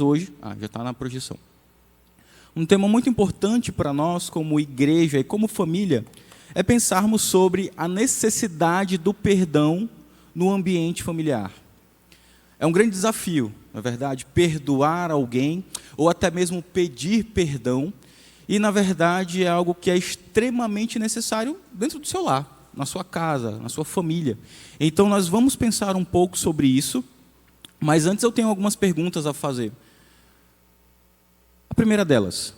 hoje, já está na projeção. Um tema muito importante para nós, como igreja e como família, é pensarmos sobre a necessidade do perdão no ambiente familiar. É um grande desafio, na verdade, perdoar alguém, ou até mesmo pedir perdão, e, na verdade, é algo que é extremamente necessário dentro do seu lar, na sua casa, na sua família. Então, nós vamos pensar um pouco sobre isso, mas antes eu tenho algumas perguntas a fazer. A primeira delas,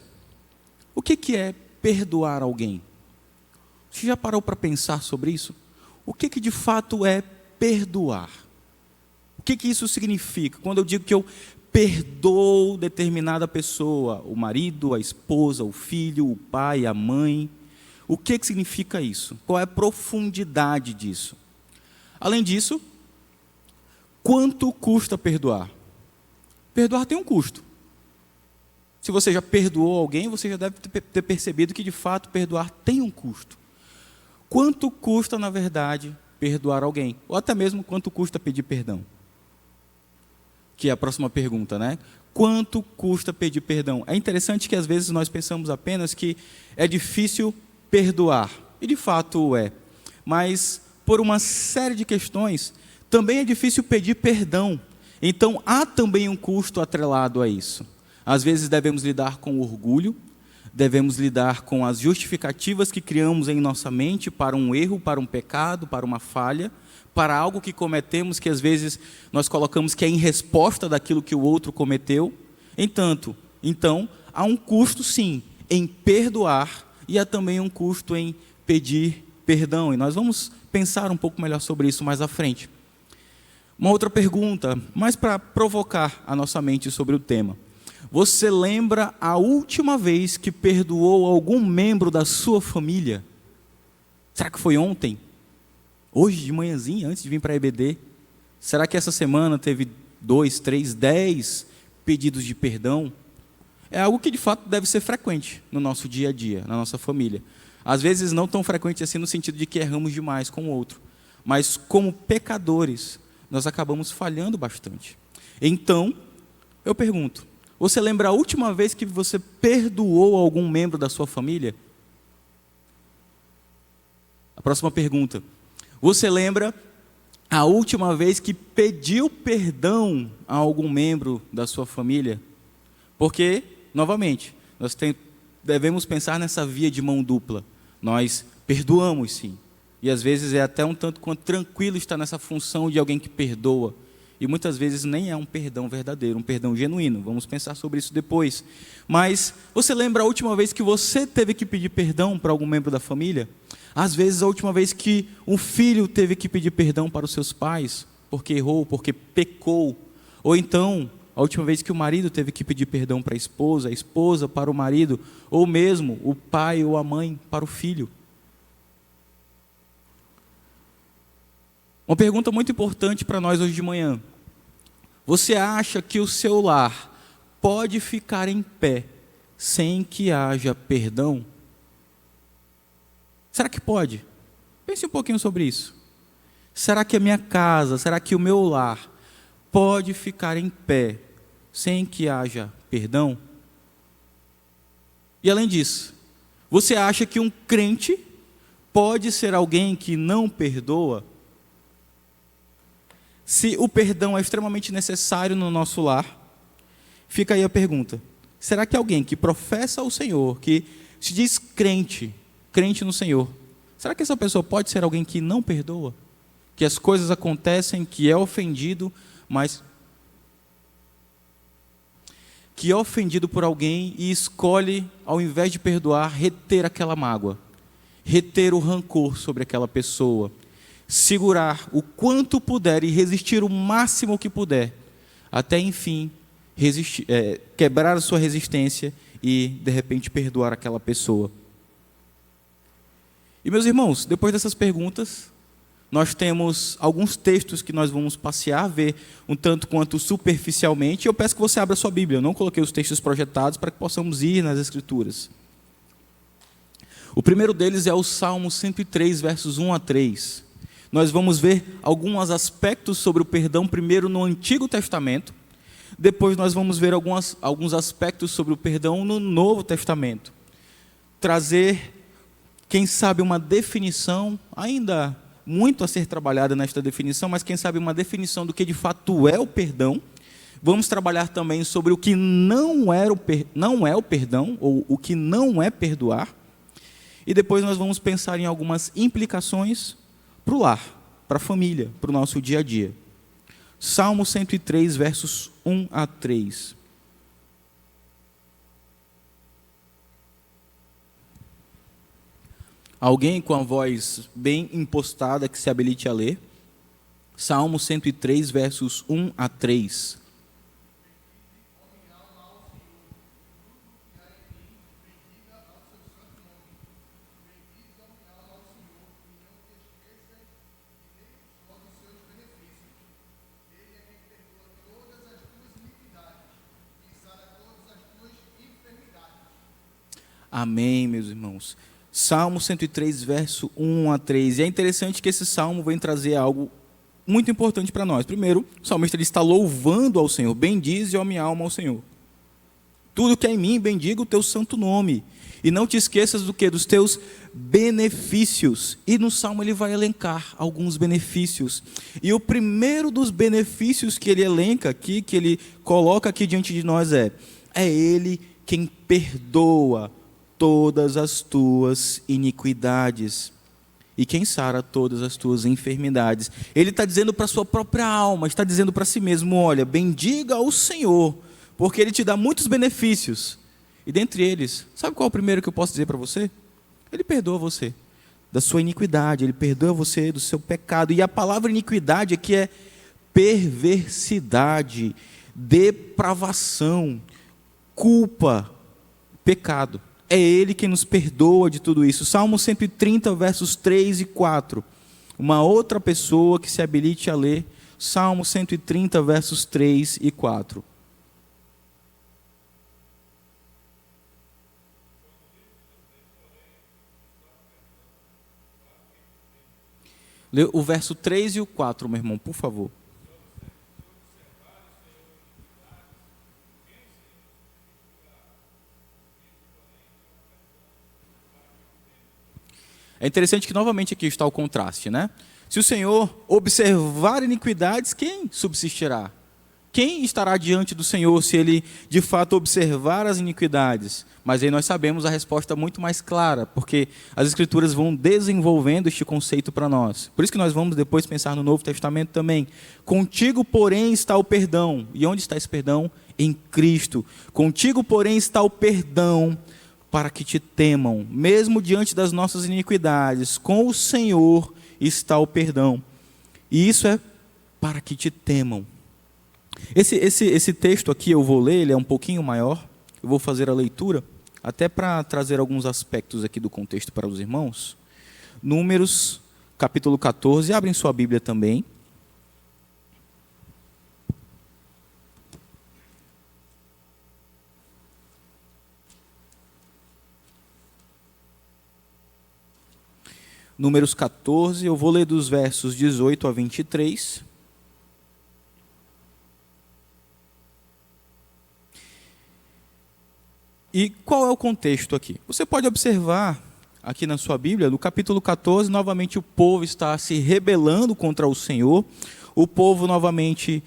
o que é perdoar alguém? Você já parou para pensar sobre isso? O que de fato é perdoar? O que isso significa? Quando eu digo que eu perdoo determinada pessoa, o marido, a esposa, o filho, o pai, a mãe, o que significa isso? Qual é a profundidade disso? Além disso, quanto custa perdoar? Perdoar tem um custo. Se você já perdoou alguém, você já deve ter percebido que, de fato, perdoar tem um custo. Quanto custa, na verdade, perdoar alguém? Ou até mesmo, quanto custa pedir perdão? Que é a próxima pergunta, né? Quanto custa pedir perdão? É interessante que, às vezes, nós pensamos apenas que é difícil perdoar. E, de fato, é. Mas, por uma série de questões, também é difícil pedir perdão. Então, há também um custo atrelado a isso. Às vezes devemos lidar com o orgulho, devemos lidar com as justificativas que criamos em nossa mente para um erro, para um pecado, para uma falha, para algo que cometemos que às vezes nós colocamos que é em resposta daquilo que o outro cometeu. Então, há um custo sim em perdoar e há também um custo em pedir perdão. E nós vamos pensar um pouco melhor sobre isso mais à frente. Uma outra pergunta, mais para provocar a nossa mente sobre o tema. Você lembra a última vez que perdoou algum membro da sua família? Será que foi ontem? Hoje de manhãzinha, antes de vir para a EBD? Será que essa semana teve 2, 3, 10 pedidos de perdão? É algo que de fato deve ser frequente no nosso dia a dia, na nossa família. Às vezes não tão frequente assim no sentido de que erramos demais com o outro. Mas como pecadores, nós acabamos falhando bastante. Então, eu pergunto, você lembra a última vez que você perdoou algum membro da sua família? A próxima pergunta. Você lembra a última vez que pediu perdão a algum membro da sua família? Porque, novamente, nós devemos pensar nessa via de mão dupla. Nós perdoamos, sim. E às vezes é até um tanto quanto tranquilo estar nessa função de alguém que perdoa. E muitas vezes nem é um perdão verdadeiro, um perdão genuíno. Vamos pensar sobre isso depois. Mas você lembra a última vez que você teve que pedir perdão para algum membro da família? Às vezes a última vez que um filho teve que pedir perdão para os seus pais, porque errou, porque pecou. Ou então, a última vez que o marido teve que pedir perdão para a esposa para o marido, ou mesmo o pai ou a mãe para o filho. Uma pergunta muito importante para nós hoje de manhã. Você acha que o seu lar pode ficar em pé sem que haja perdão? Será que pode? Pense um pouquinho sobre isso. Será que a minha casa, será que o meu lar pode ficar em pé sem que haja perdão? E além disso, você acha que um crente pode ser alguém que não perdoa? Se o perdão é extremamente necessário no nosso lar, fica aí a pergunta. Será que alguém que professa o Senhor, que se diz crente no Senhor, será que essa pessoa pode ser alguém que não perdoa? Que as coisas acontecem, que é ofendido, mas que é ofendido por alguém e escolhe, ao invés de perdoar, reter aquela mágoa, reter o rancor sobre aquela pessoa, segurar o quanto puder e resistir o máximo que puder, até enfim quebrar a sua resistência e de repente perdoar aquela pessoa. E meus irmãos, depois dessas perguntas, nós temos alguns textos que nós vamos passear, ver um tanto quanto superficialmente. Eu peço que você abra sua Bíblia, eu não coloquei os textos projetados para que possamos ir nas Escrituras. O primeiro deles é o Salmo 103, versos 1 a 3. Nós vamos ver alguns aspectos sobre o perdão, primeiro no Antigo Testamento, Depois nós vamos ver alguns aspectos sobre o perdão no Novo Testamento. Trazer, quem sabe, uma definição, ainda muito a ser trabalhada nesta definição, mas quem sabe uma definição do que de fato é o perdão. Vamos trabalhar também sobre o que não é o perdão, ou o que não é perdoar. E depois nós vamos pensar em algumas implicações para o lar, para a família, para o nosso dia a dia. Salmo 103, versos 1 a 3. Alguém com a voz bem impostada que se habilite a ler. Salmo 103, versos 1 a 3. Amém, meus irmãos. Salmo 103, verso 1 a 3. E é interessante que esse salmo vem trazer algo muito importante para nós. Primeiro, o salmista ele está louvando ao Senhor. Bendize, ó minha alma, ao Senhor. Tudo que é em mim, bendiga o teu santo nome. E não te esqueças do que? Dos teus benefícios. E no salmo ele vai elencar alguns benefícios. E o primeiro dos benefícios que ele elenca aqui, que ele coloca aqui diante de nós é ele quem perdoa todas as tuas iniquidades e quem sara todas as tuas enfermidades. Ele está dizendo para a sua própria alma, está dizendo para si mesmo, olha, bendiga ao Senhor, porque Ele te dá muitos benefícios. E dentre eles, sabe qual é o primeiro que eu posso dizer para você? Ele perdoa você da sua iniquidade, Ele perdoa você do seu pecado. E a palavra iniquidade aqui é perversidade, depravação, culpa, pecado. É Ele quem nos perdoa de tudo isso. Salmo 130, versos 3 e 4. Uma outra pessoa que se habilite a ler. Salmo 130, versos 3 e 4. Lê o verso 3 e o 4, meu irmão, por favor. É interessante que novamente aqui está o contraste, né? Se o Senhor observar iniquidades, quem subsistirá? Quem estará diante do Senhor se Ele de fato observar as iniquidades? Mas aí nós sabemos a resposta muito mais clara, porque as Escrituras vão desenvolvendo este conceito para nós. Por isso que nós vamos depois pensar no Novo Testamento também. Contigo, porém, está o perdão. E onde está esse perdão? Em Cristo. Contigo, porém, está o perdão, para que te temam, mesmo diante das nossas iniquidades, com o Senhor está o perdão. E isso é para que te temam. Esse texto aqui eu vou ler, ele é um pouquinho maior, eu vou fazer a leitura, até para trazer alguns aspectos aqui do contexto para os irmãos. Números, capítulo 14, abrem sua Bíblia também. Números 14, eu vou ler dos versos 18 a 23. E qual é o contexto aqui? Você pode observar aqui na sua Bíblia, no capítulo 14, novamente o povo está se rebelando contra o Senhor, o povo novamente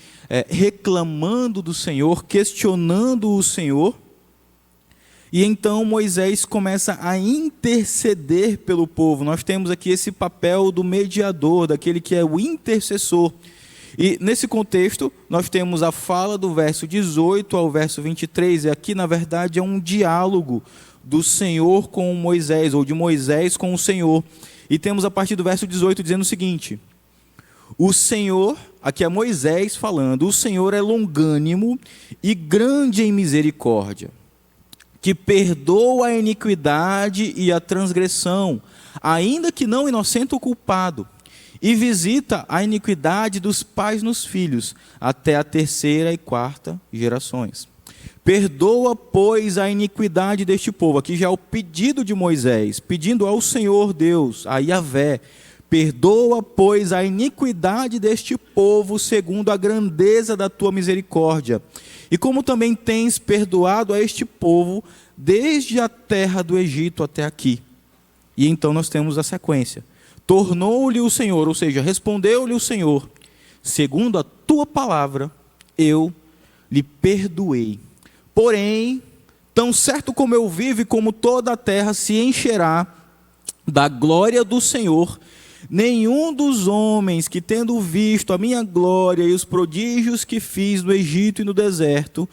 reclamando do Senhor, questionando o Senhor. E então Moisés começa a interceder pelo povo. Nós temos aqui esse papel do mediador, daquele que é o intercessor. E nesse contexto, nós temos a fala do verso 18 ao verso 23. E aqui, na verdade, é um diálogo do Senhor com Moisés, ou de Moisés com o Senhor. E temos a partir do verso 18 dizendo o seguinte: o Senhor, aqui é Moisés falando, o Senhor é longânimo e grande em misericórdia, que perdoa a iniquidade e a transgressão, ainda que não inocente o culpado, e visita a iniquidade dos pais nos filhos, até a terceira e quarta gerações. Perdoa, pois, a iniquidade deste povo. Aqui já é o pedido de Moisés, pedindo ao Senhor Deus, a Yahvé, perdoa, pois, a iniquidade deste povo, segundo a grandeza da tua misericórdia, e como também tens perdoado a este povo desde a terra do Egito até aqui. E então nós temos a sequência. Tornou-lhe o Senhor, ou seja, respondeu-lhe o Senhor, segundo a tua palavra, eu lhe perdoei. Porém, tão certo como eu vivo e como toda a terra se encherá da glória do Senhor, nenhum dos homens que, tendo visto a minha glória e os prodígios que fiz no Egito e no deserto,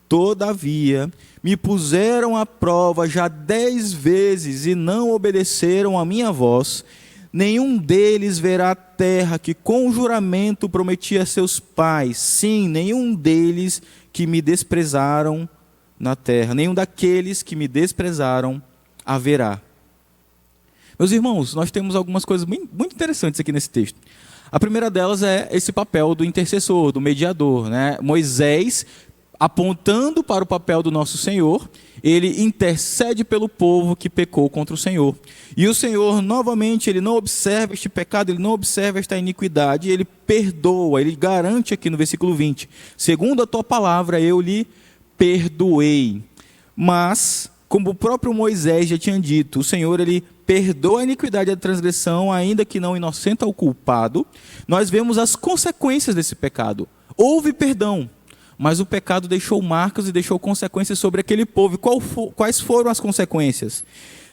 todavia me puseram à prova já 10 vezes e não obedeceram à minha voz, nenhum deles verá a terra que com juramento prometi a seus pais, sim, nenhum deles que me desprezaram na terra, nenhum daqueles que me desprezaram haverá. Meus irmãos, nós temos algumas coisas muito interessantes aqui nesse texto. A primeira delas é esse papel do intercessor, do mediador, né? Moisés, apontando para o papel do nosso Senhor, ele intercede pelo povo que pecou contra o Senhor. E o Senhor, novamente, ele não observa este pecado, ele não observa esta iniquidade, ele perdoa, ele garante aqui no versículo 20, segundo a tua palavra eu lhe perdoei. Mas, como o próprio Moisés já tinha dito, o Senhor, ele perdoa a iniquidade e a transgressão, ainda que não inocenta o culpado. Nós vemos as consequências desse pecado. Houve perdão, mas o pecado deixou marcas e deixou consequências sobre aquele povo. Quais foram as consequências?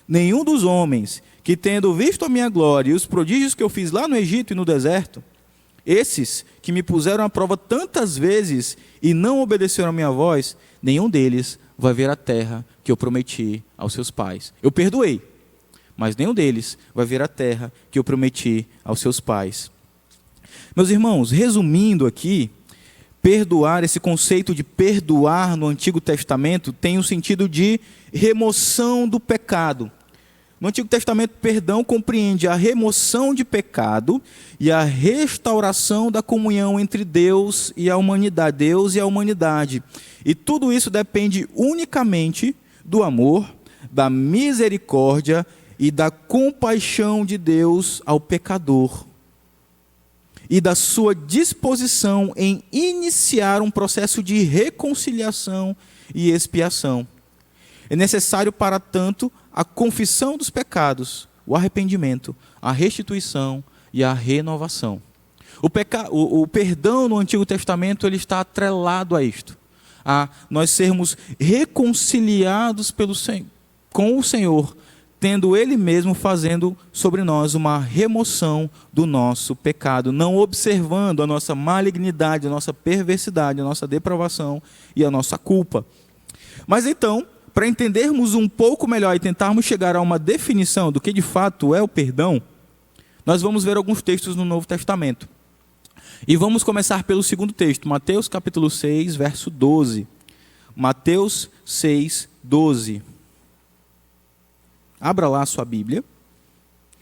Nenhum dos homens que, tendo visto a minha glória e os prodígios que eu fiz lá no Egito e no deserto, esses que me puseram à prova tantas vezes e não obedeceram à minha voz, nenhum deles vai ver a terra que eu prometi aos seus pais. Eu perdoei, mas nenhum deles vai ver a terra que eu prometi aos seus pais. Meus irmãos, resumindo aqui, perdoar, esse conceito de perdoar no Antigo Testamento tem o sentido de remoção do pecado. No Antigo Testamento, perdão compreende a remoção de pecado e a restauração da comunhão entre Deus e a humanidade. E tudo isso depende unicamente do amor, da misericórdia e da compaixão de Deus ao pecador. E da sua disposição em iniciar um processo de reconciliação e expiação. É necessário, para tanto, a confissão dos pecados, o arrependimento, a restituição e a renovação. O perdão no Antigo Testamento ele está atrelado a isto, a nós sermos reconciliados com o Senhor, tendo Ele mesmo fazendo sobre nós uma remoção do nosso pecado, não observando a nossa malignidade, a nossa perversidade, a nossa depravação e a nossa culpa. Mas então, para entendermos um pouco melhor e tentarmos chegar a uma definição do que de fato é o perdão, nós vamos ver alguns textos no Novo Testamento. E vamos começar pelo segundo texto, Mateus capítulo 6, verso 12. Mateus 6, 12. Abra lá a sua Bíblia.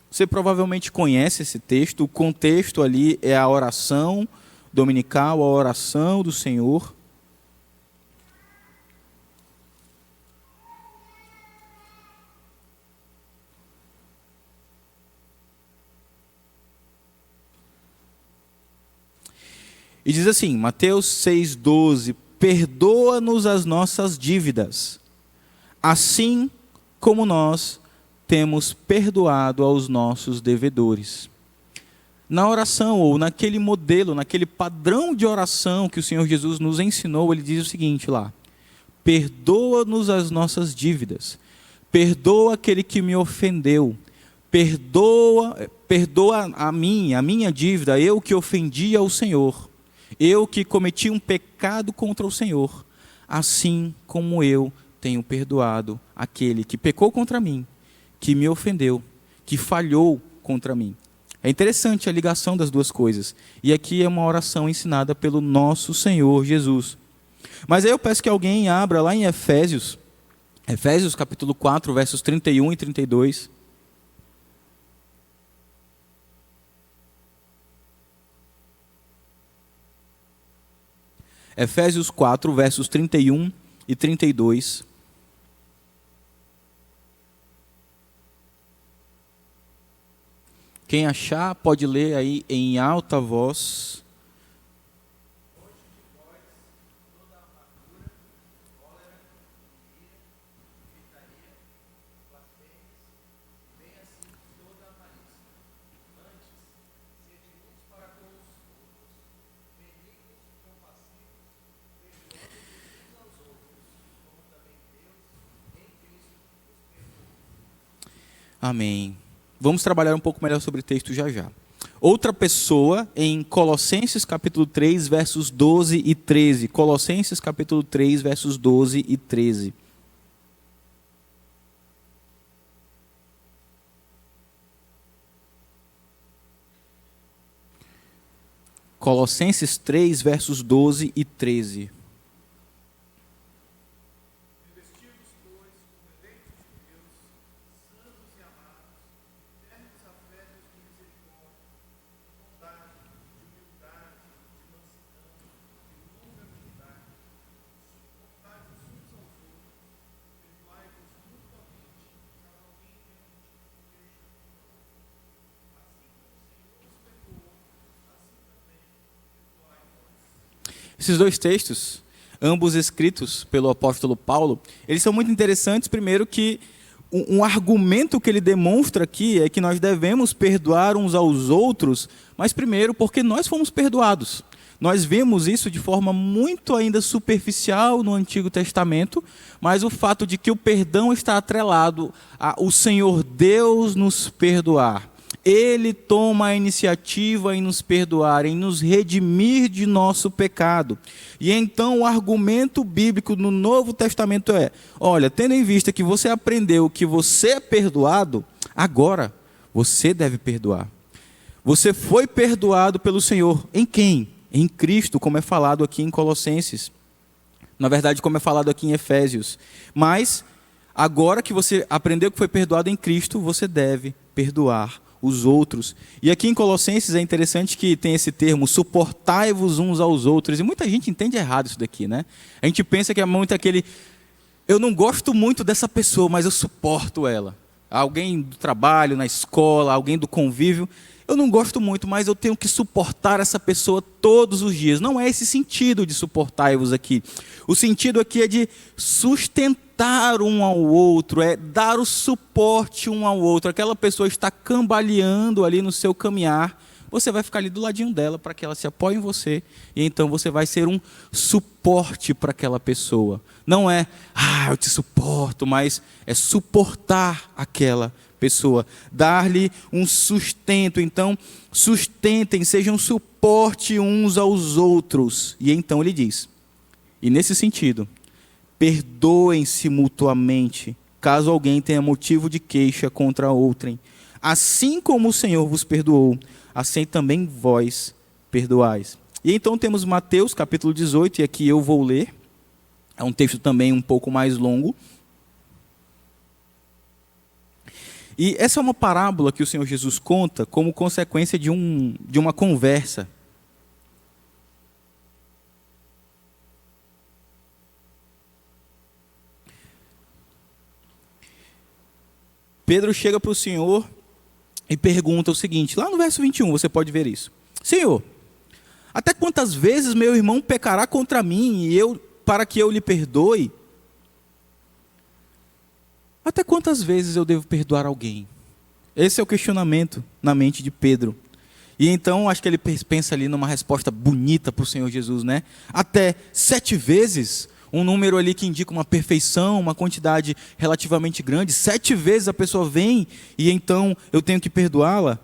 Você provavelmente conhece esse texto. O contexto ali é a oração dominical, a oração do Senhor. E diz assim, Mateus 6,12, perdoa-nos as nossas dívidas, assim como nós temos perdoado aos nossos devedores. Na oração, ou naquele modelo, naquele padrão de oração que o Senhor Jesus nos ensinou, ele diz o seguinte lá, perdoa-nos as nossas dívidas, perdoa aquele que me ofendeu, perdoa a minha dívida, eu que ofendi ao Senhor, eu que cometi um pecado contra o Senhor, assim como eu tenho perdoado aquele que pecou contra mim, que me ofendeu, que falhou contra mim. É interessante a ligação das duas coisas. E aqui é uma oração ensinada pelo nosso Senhor Jesus. Mas aí eu peço que alguém abra lá em Efésios capítulo 4, versos 31 e 32. Efésios 4, versos 31 e 32. Quem achar, pode ler aí em alta voz. Amém. Vamos trabalhar um pouco melhor sobre o texto já já. Outra pessoa em Colossenses capítulo 3, versos 12 e 13. Colossenses capítulo 3, versos 12 e 13. Colossenses 3, versos 12 e 13. Esses dois textos, ambos escritos pelo apóstolo Paulo, eles são muito interessantes. Primeiro que um argumento que ele demonstra aqui é que nós devemos perdoar uns aos outros, mas primeiro porque nós fomos perdoados. Nós vemos isso de forma muito ainda superficial no Antigo Testamento, mas o fato de que o perdão está atrelado ao Senhor Deus nos perdoar. Ele toma a iniciativa em nos perdoar, em nos redimir de nosso pecado. E então o argumento bíblico no Novo Testamento é: olha, tendo em vista que você aprendeu que você é perdoado, agora você deve perdoar. Você foi perdoado pelo Senhor. Em quem? Em Cristo, como é falado aqui em Colossenses. Na verdade, como é falado aqui em Efésios. Mas, agora que você aprendeu que foi perdoado em Cristo, você deve perdoar os outros. E aqui em Colossenses é interessante que tem esse termo, suportai-vos uns aos outros. E muita gente entende errado isso daqui, né? A gente pensa que é muito aquele, eu não gosto muito dessa pessoa, mas eu suporto ela. Alguém do trabalho, na escola, alguém do convívio, eu não gosto muito, mas eu tenho que suportar essa pessoa todos os dias. Não é esse sentido de suportai-vos aqui. O sentido aqui é de sustentar um ao outro, é dar o suporte um ao outro. Aquela pessoa está cambaleando ali no seu caminhar, você vai ficar ali do ladinho dela para que ela se apoie em você, e então você vai ser um suporte para aquela pessoa. Não é, eu te suporto, mas é suportar aquela pessoa, dar-lhe um sustento. Então, sustentem, sejam suporte uns aos outros. E então ele diz, e nesse sentido, perdoem-se mutuamente, caso alguém tenha motivo de queixa contra outrem. Assim como o Senhor vos perdoou, assim também vós perdoais. E então temos Mateus capítulo 18, e aqui eu vou ler. É um texto também um pouco mais longo. E essa é uma parábola que o Senhor Jesus conta como consequência de uma conversa. Pedro chega para o Senhor e pergunta o seguinte, lá no verso 21, você pode ver isso. Senhor, até quantas vezes meu irmão pecará contra mim para que eu lhe perdoe? Até quantas vezes eu devo perdoar alguém? Esse é o questionamento na mente de Pedro. E então, acho que ele pensa ali numa resposta bonita para o Senhor Jesus, né? Até 7 vezes, um número ali que indica uma perfeição, uma quantidade relativamente grande. 7 vezes a pessoa vem e então eu tenho que perdoá-la?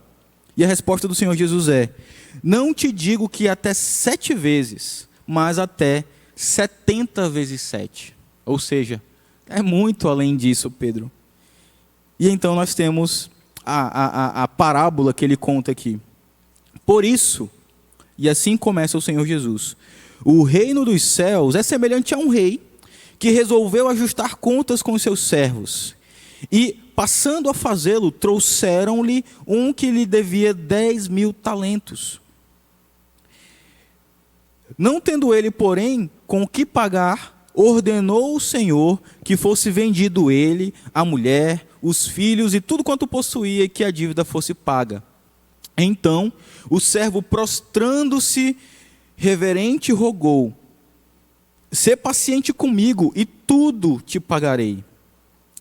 E a resposta do Senhor Jesus é, não te digo que até 7 vezes, mas até 70 vezes 7. Ou seja, é muito além disso, Pedro. E então nós temos a parábola que ele conta aqui. Por isso, e assim começa o Senhor Jesus, o reino dos céus é semelhante a um rei que resolveu ajustar contas com os seus servos. E, passando a fazê-lo, trouxeram-lhe um que lhe devia 10.000 talentos. Não tendo ele, porém, com o que pagar, ordenou o Senhor que fosse vendido ele, a mulher, os filhos e tudo quanto possuía, e que a dívida fosse paga. Então, o servo, prostrando-se, reverente, rogou, sê paciente comigo e tudo te pagarei.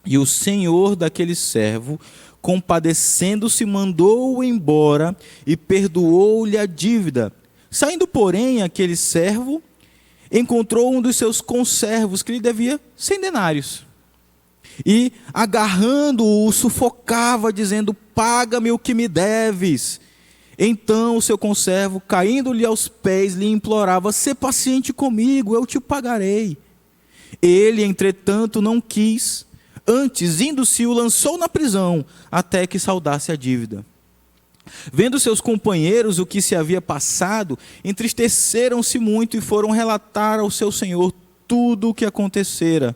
E o senhor daquele servo, compadecendo-se, mandou-o embora e perdoou-lhe a dívida. Saindo, porém, aquele servo encontrou um dos seus conservos que lhe devia 100 denários. e, agarrando-o, sufocava, dizendo: paga-me o que me deves. Então o seu conservo, caindo-lhe aos pés, lhe implorava: sê paciente comigo, eu te pagarei. Ele, entretanto, não quis. Antes, indo-se, o lançou na prisão, até que saldasse a dívida. Vendo seus companheiros o que se havia passado, entristeceram-se muito e foram relatar ao seu senhor tudo o que acontecera.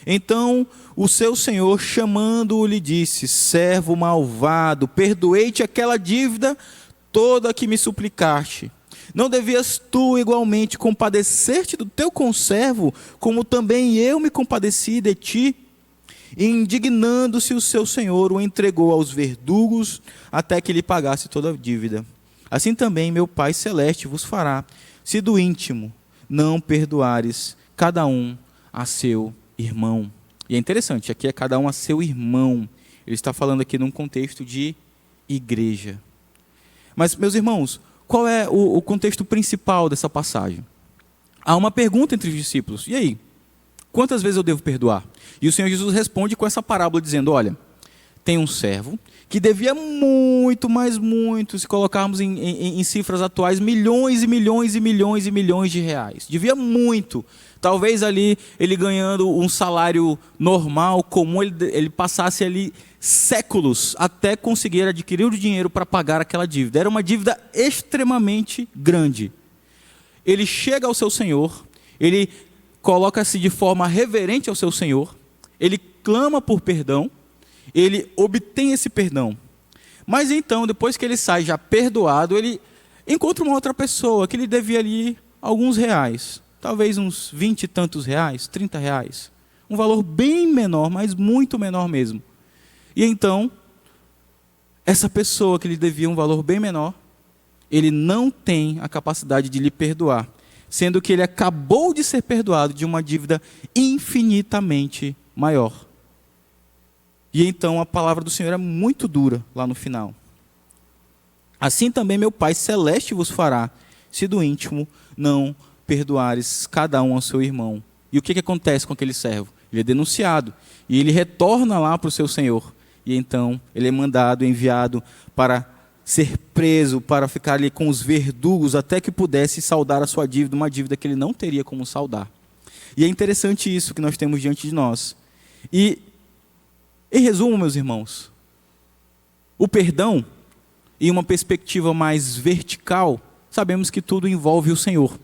Então o seu senhor, chamando-o, lhe disse: servo malvado, perdoei-te aquela dívida toda que me suplicaste. Não devias tu igualmente compadecer-te do teu conservo, como também eu me compadeci de ti? E, indignando-se, o seu senhor o entregou aos verdugos, até que lhe pagasse toda a dívida. Assim também meu Pai Celeste vos fará, se do íntimo não perdoares cada um a seu irmão. E é interessante, aqui é cada um a seu irmão. Ele está falando aqui num contexto de igreja. Mas, meus irmãos, qual é o contexto principal dessa passagem? Há uma pergunta entre os discípulos: e aí? Quantas vezes eu devo perdoar? E o Senhor Jesus responde com essa parábola, dizendo: olha, tem um servo que devia muito, mas muito, se colocarmos em cifras atuais, milhões e milhões e milhões e milhões de reais. Devia muito. Talvez ali ele ganhando um salário normal, comum, ele passasse ali séculos até conseguir adquirir o dinheiro para pagar aquela dívida. Era uma dívida extremamente grande. Ele chega ao seu senhor, ele coloca-se de forma reverente ao seu senhor, ele clama por perdão, ele obtém esse perdão. Mas então, depois que ele sai já perdoado, ele encontra uma outra pessoa que lhe devia ali alguns reais, talvez uns 20 e tantos reais, 30 reais. Um valor bem menor, mas muito menor mesmo. E então, essa pessoa que lhe devia um valor bem menor, ele não tem a capacidade de lhe perdoar, sendo que ele acabou de ser perdoado de uma dívida infinitamente maior. E então a palavra do Senhor é muito dura lá no final. Assim também meu Pai Celeste vos fará, se do íntimo não perdoares cada um ao seu irmão. E o que acontece com aquele servo? Ele é denunciado, e ele retorna lá para o seu senhor. E então ele é mandado, enviado para ser preso, para ficar ali com os verdugos, até que pudesse saldar a sua dívida, uma dívida que ele não teria como saldar. E é interessante isso que nós temos diante de nós. E, em resumo, meus irmãos, o perdão, em uma perspectiva mais vertical, sabemos que tudo envolve o Senhor.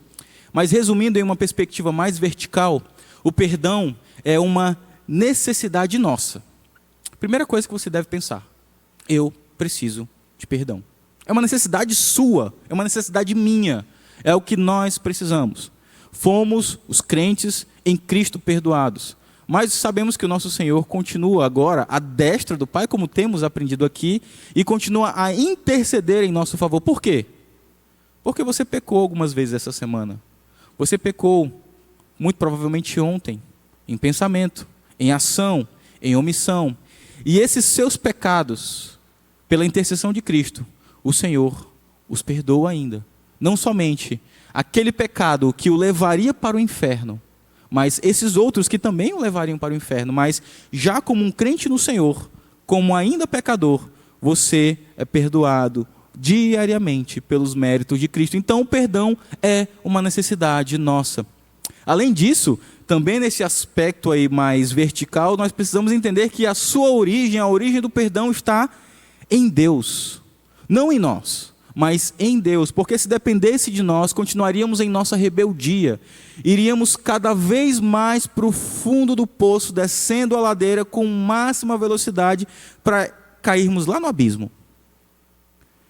Mas, resumindo em uma perspectiva mais vertical, o perdão é uma necessidade nossa. Primeira coisa que você deve pensar: eu preciso de perdão. É uma necessidade sua, é uma necessidade minha, é o que nós precisamos. Fomos os crentes em Cristo perdoados, mas sabemos que o nosso Senhor continua agora à destra do Pai, como temos aprendido aqui, e continua a interceder em nosso favor. Por quê? Porque você pecou algumas vezes essa semana. Você pecou, muito provavelmente ontem, em pensamento, em ação, em omissão. E esses seus pecados, pela intercessão de Cristo, o Senhor os perdoa ainda. Não somente aquele pecado que o levaria para o inferno, mas esses outros que também o levariam para o inferno. Mas já como um crente no Senhor, como ainda pecador, você é perdoado diariamente pelos méritos de Cristo. Então o perdão é uma necessidade nossa. Além disso, também nesse aspecto aí mais vertical, nós precisamos entender que a sua origem, a origem do perdão está em Deus, não em nós, mas em Deus, porque se dependesse de nós, continuaríamos em nossa rebeldia, iríamos cada vez mais para o fundo do poço, descendo a ladeira com máxima velocidade para cairmos lá no abismo.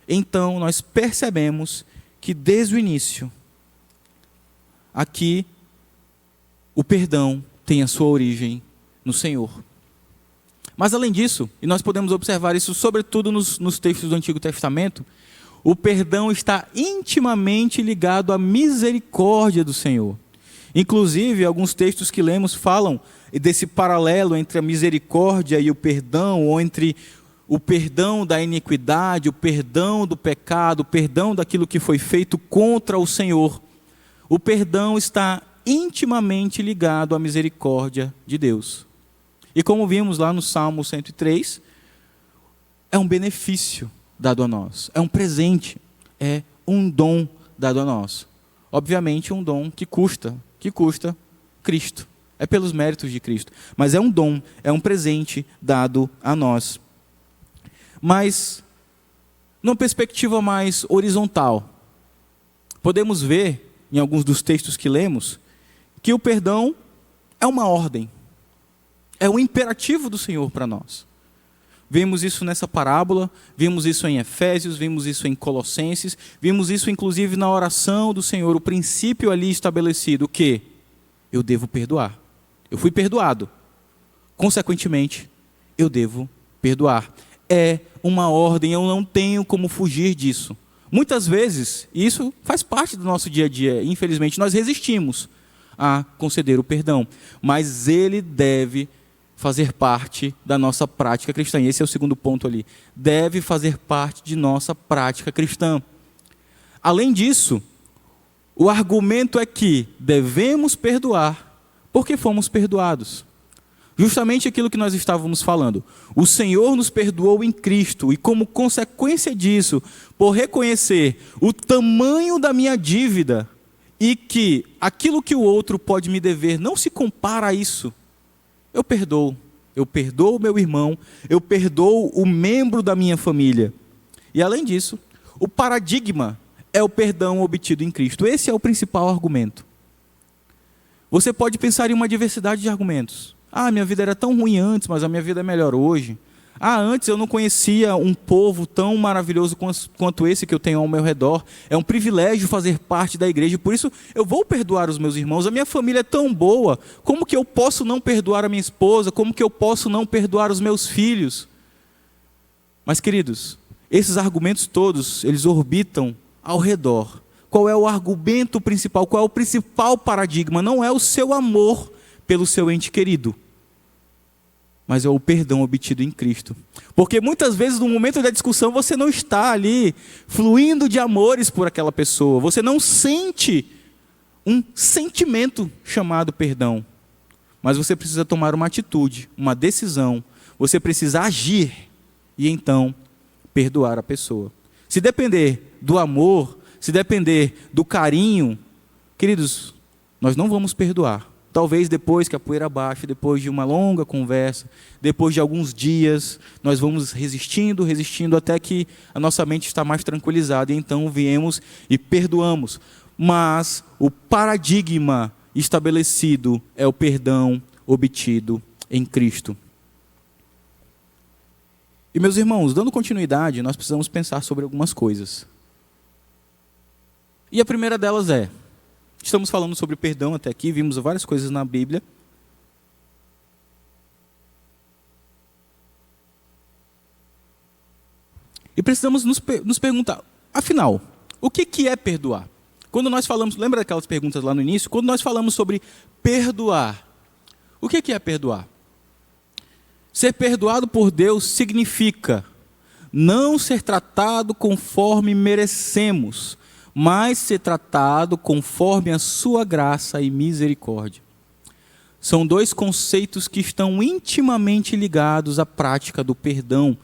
Então nós percebemos que desde o início, aqui, o perdão tem a sua origem no Senhor. Mas além disso, e nós podemos observar isso sobretudo nos textos do Antigo Testamento, o perdão está intimamente ligado à misericórdia do Senhor. Inclusive, alguns textos que lemos falam desse paralelo entre a misericórdia e o perdão, ou entre o perdão da iniquidade, o perdão do pecado, o perdão daquilo que foi feito contra o Senhor. O perdão está intimamente ligado à misericórdia de Deus. E como vimos lá no Salmo 103, é um benefício dado a nós, é um presente, é um dom dado a nós. Obviamente um dom que custa Cristo. É pelos méritos de Cristo. Mas é um dom, é um presente dado a nós. Mas, numa perspectiva mais horizontal, podemos ver, em alguns dos textos que lemos, que o perdão é uma ordem. É um imperativo do Senhor para nós. Vimos isso nessa parábola, vimos isso em Efésios, vimos isso em Colossenses, vimos isso inclusive na oração do Senhor, o princípio ali estabelecido, que eu devo perdoar. Eu fui perdoado. Consequentemente, eu devo perdoar. É uma ordem, eu não tenho como fugir disso. Muitas vezes, e isso faz parte do nosso dia a dia, infelizmente, nós resistimos a conceder o perdão, mas ele deve fazer parte da nossa prática cristã. E esse é o segundo ponto ali. Deve fazer parte de nossa prática cristã. Além disso, o argumento é que devemos perdoar porque fomos perdoados. Justamente aquilo que nós estávamos falando. O Senhor nos perdoou em Cristo e como consequência disso, por reconhecer o tamanho da minha dívida e que aquilo que o outro pode me dever não se compara a isso, eu perdoo o meu irmão, eu perdoo o membro da minha família. E além disso, o paradigma é o perdão obtido em Cristo. Esse é o principal argumento. Você pode pensar em uma diversidade de argumentos. Minha vida era tão ruim antes, mas a minha vida é melhor hoje. Antes eu não conhecia um povo tão maravilhoso quanto esse que eu tenho ao meu redor. É um privilégio fazer parte da igreja, por isso eu vou perdoar os meus irmãos. A minha família é tão boa, como que eu posso não perdoar a minha esposa? Como que eu posso não perdoar os meus filhos? Mas, queridos, esses argumentos todos, eles orbitam ao redor. Qual é o argumento principal? Qual é o principal paradigma? Não é o seu amor pelo seu ente querido, mas é o perdão obtido em Cristo. Porque muitas vezes no momento da discussão você não está ali fluindo de amores por aquela pessoa, você não sente um sentimento chamado perdão, mas você precisa tomar uma atitude, uma decisão, você precisa agir e então perdoar a pessoa. Se depender do amor, se depender do carinho, queridos, nós não vamos perdoar. Talvez depois que a poeira baixe, depois de uma longa conversa, depois de alguns dias, nós vamos resistindo até que a nossa mente está mais tranquilizada e então viemos e perdoamos. Mas o paradigma estabelecido é o perdão obtido em Cristo. E meus irmãos, dando continuidade, nós precisamos pensar sobre algumas coisas. E a primeira delas é, estamos falando sobre perdão até aqui, vimos várias coisas na Bíblia. E precisamos nos perguntar, afinal, o que é perdoar? Quando nós falamos, lembra daquelas perguntas lá no início? Quando nós falamos sobre perdoar, o que é perdoar? Ser perdoado por Deus significa não ser tratado conforme merecemos, mas ser tratado conforme a sua graça e misericórdia. São dois conceitos que estão intimamente ligados à prática do perdão.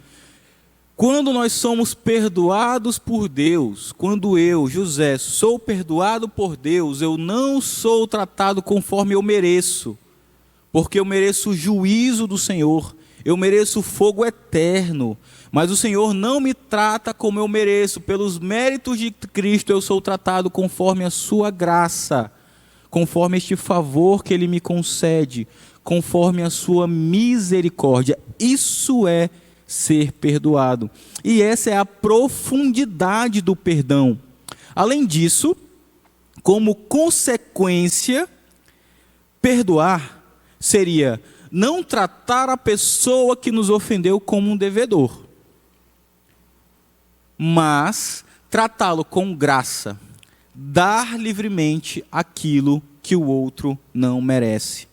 Quando nós somos perdoados por Deus, quando eu, José, sou perdoado por Deus, eu não sou tratado conforme eu mereço, porque eu mereço o juízo do Senhor, eu mereço o fogo eterno, mas o Senhor não me trata como eu mereço. Pelos méritos de Cristo eu sou tratado conforme a sua graça, conforme este favor que Ele me concede, conforme a sua misericórdia. Isso é ser perdoado. E essa é a profundidade do perdão. Além disso, como consequência, perdoar seria não tratar a pessoa que nos ofendeu como um devedor, mas tratá-lo com graça, dar livremente aquilo que o outro não merece.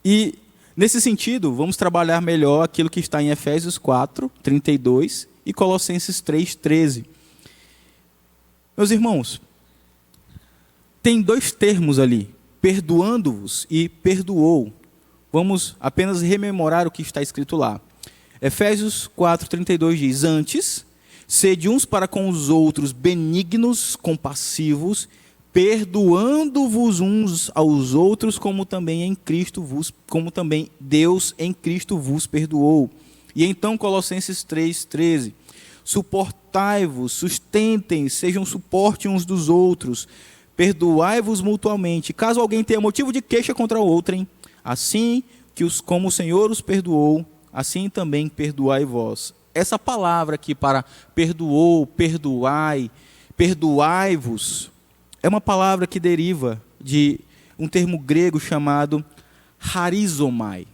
E, nesse sentido, vamos trabalhar melhor aquilo que está em Efésios 4, 32 e Colossenses 3, 13. Meus irmãos, tem dois termos ali, perdoando-vos e perdoou. Vamos apenas rememorar o que está escrito lá. Efésios 4:32 diz: Antes, sede uns para com os outros benignos, compassivos, perdoando-vos uns aos outros, como também Deus em Cristo vos perdoou. E então Colossenses 3:13: Suportai-vos, sustentem, sejam suporte uns dos outros, perdoai-vos mutuamente, caso alguém tenha motivo de queixa contra outrem, assim como o Senhor os perdoou, assim também perdoai vós. Essa palavra aqui para perdoou, perdoai, perdoai-vos, é uma palavra que deriva de um termo grego chamado charizomai.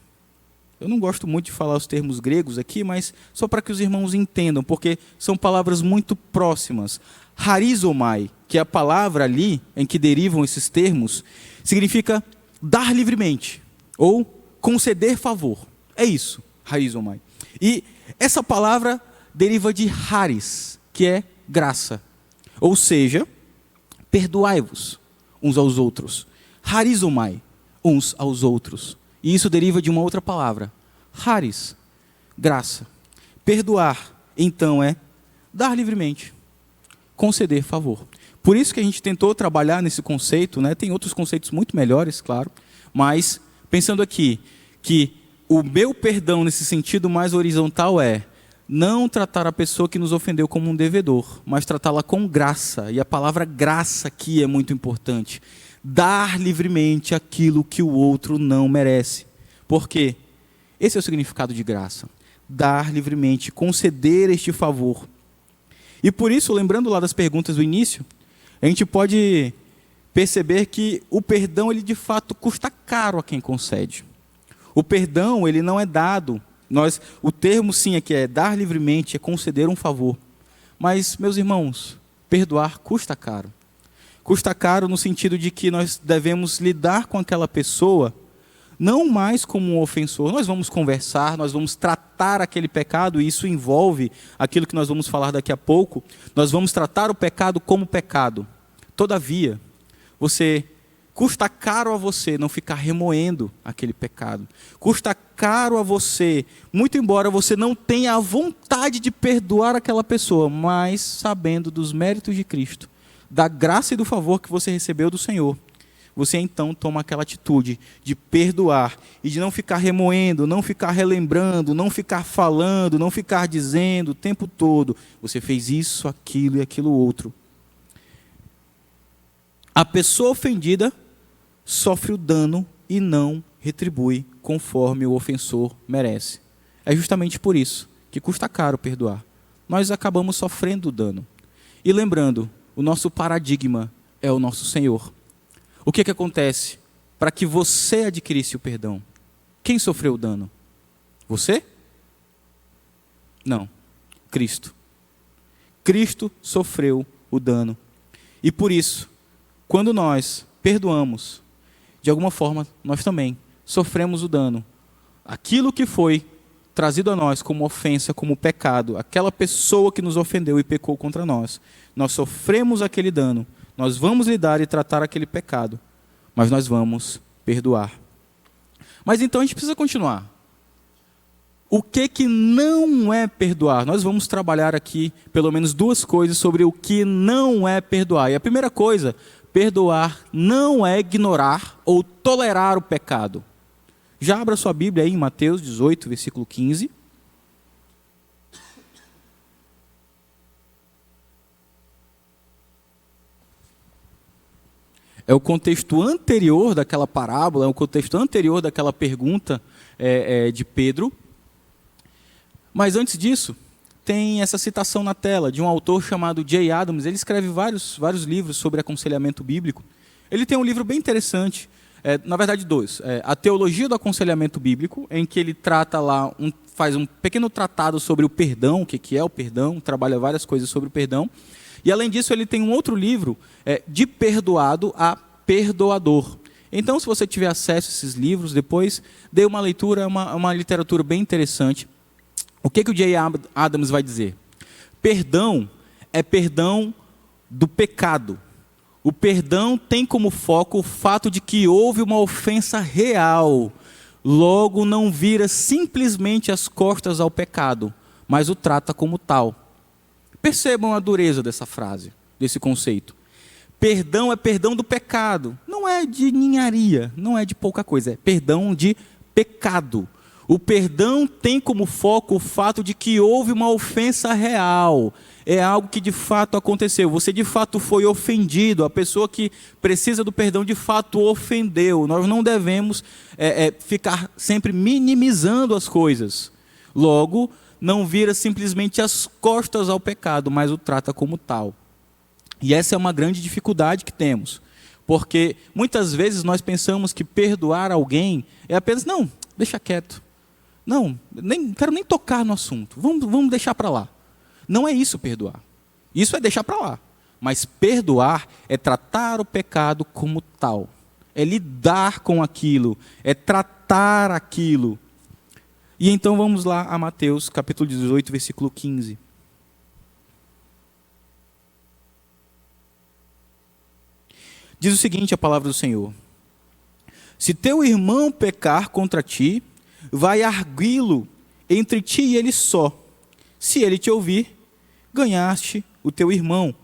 Eu não gosto muito de falar os termos gregos aqui, mas só para que os irmãos entendam, porque são palavras muito próximas. Charizomai, que é a palavra ali em que derivam esses termos, significa dar livremente ou conceder favor. É isso, charizomai. E essa palavra deriva de charis, que é graça. Ou seja, perdoai-vos uns aos outros. Charizomai, uns aos outros. E isso deriva de uma outra palavra, charis, graça. Perdoar, então, é dar livremente, conceder favor. Por isso que a gente tentou trabalhar nesse conceito, né? Tem outros conceitos muito melhores, claro, mas pensando aqui que o meu perdão nesse sentido mais horizontal é não tratar a pessoa que nos ofendeu como um devedor, mas tratá-la com graça. E a palavra graça aqui é muito importante. Dar livremente aquilo que o outro não merece. Por quê? Esse é o significado de graça. Dar livremente, conceder este favor. E por isso, lembrando lá das perguntas do início, a gente pode perceber que o perdão, ele de fato custa caro a quem concede. O perdão, ele não é dado. O termo sim aqui é dar livremente, é conceder um favor. Mas, meus irmãos, perdoar custa caro. Custa caro no sentido de que nós devemos lidar com aquela pessoa não mais como um ofensor. Nós vamos conversar, nós vamos tratar aquele pecado, e isso envolve aquilo que nós vamos falar daqui a pouco. Nós vamos tratar o pecado como pecado. Todavia, custa caro a você não ficar remoendo aquele pecado. Custa caro a você, muito embora você não tenha a vontade de perdoar aquela pessoa, mas sabendo dos méritos de Cristo, da graça e do favor que você recebeu do Senhor, você então toma aquela atitude de perdoar e de não ficar remoendo, não ficar relembrando, não ficar falando, não ficar dizendo o tempo todo, você fez isso, aquilo e aquilo outro. A pessoa ofendida sofre o dano e não retribui conforme o ofensor merece. É justamente por isso que custa caro perdoar. Nós acabamos sofrendo o dano. E lembrando, o nosso paradigma é o nosso Senhor. O que acontece para que você adquirisse o perdão? Quem sofreu o dano? Você? Não. Cristo. Cristo sofreu o dano. E por isso, quando nós perdoamos, de alguma forma, nós também sofremos o dano. Aquilo que foi trazido a nós como ofensa, como pecado, aquela pessoa que nos ofendeu e pecou contra nós, nós sofremos aquele dano, nós vamos lidar e tratar aquele pecado, mas nós vamos perdoar. Mas então a gente precisa continuar. O que não é perdoar? Nós vamos trabalhar aqui pelo menos duas coisas sobre o que não é perdoar. E a primeira coisa, perdoar não é ignorar ou tolerar o pecado. Já abra sua Bíblia aí em Mateus 18, versículo 15. É o contexto anterior daquela parábola, é o contexto anterior daquela pergunta de Pedro. Mas antes disso, tem essa citação na tela de um autor chamado J. Adams. Ele escreve vários livros sobre aconselhamento bíblico. Ele tem um livro bem interessante, na verdade dois. A Teologia do Aconselhamento Bíblico, em que ele trata lá, faz um pequeno tratado sobre o perdão, o que é o perdão, trabalha várias coisas sobre o perdão. E além disso, ele tem um outro livro, De Perdoado a Perdoador. Então, se você tiver acesso a esses livros, depois dê uma leitura, é uma literatura bem interessante. O que o J. Adams vai dizer? Perdão é perdão do pecado. O perdão tem como foco o fato de que houve uma ofensa real. Logo não vira simplesmente as costas ao pecado, mas o trata como tal. Percebam a dureza dessa frase, desse conceito. Perdão é perdão do pecado. Não é de ninharia, não é de pouca coisa, é perdão de pecado. O perdão tem como foco o fato de que houve uma ofensa real. É algo que de fato aconteceu. Você de fato foi ofendido. A pessoa que precisa do perdão de fato ofendeu. Nós não devemos ficar sempre minimizando as coisas. Logo, não vira simplesmente as costas ao pecado, mas o trata como tal. E essa é uma grande dificuldade que temos. Porque muitas vezes nós pensamos que perdoar alguém é apenas, não, deixa quieto. Não quero nem tocar no assunto. Vamos deixar para lá. Não é isso perdoar. Isso é deixar para lá. Mas perdoar é tratar o pecado como tal. É lidar com aquilo. É tratar aquilo. E então vamos lá a Mateus capítulo 18, versículo 15. Diz o seguinte a palavra do Senhor: se teu irmão pecar contra ti, vai arguí-lo entre ti e ele só. Se ele te ouvir, ganhaste o teu irmão.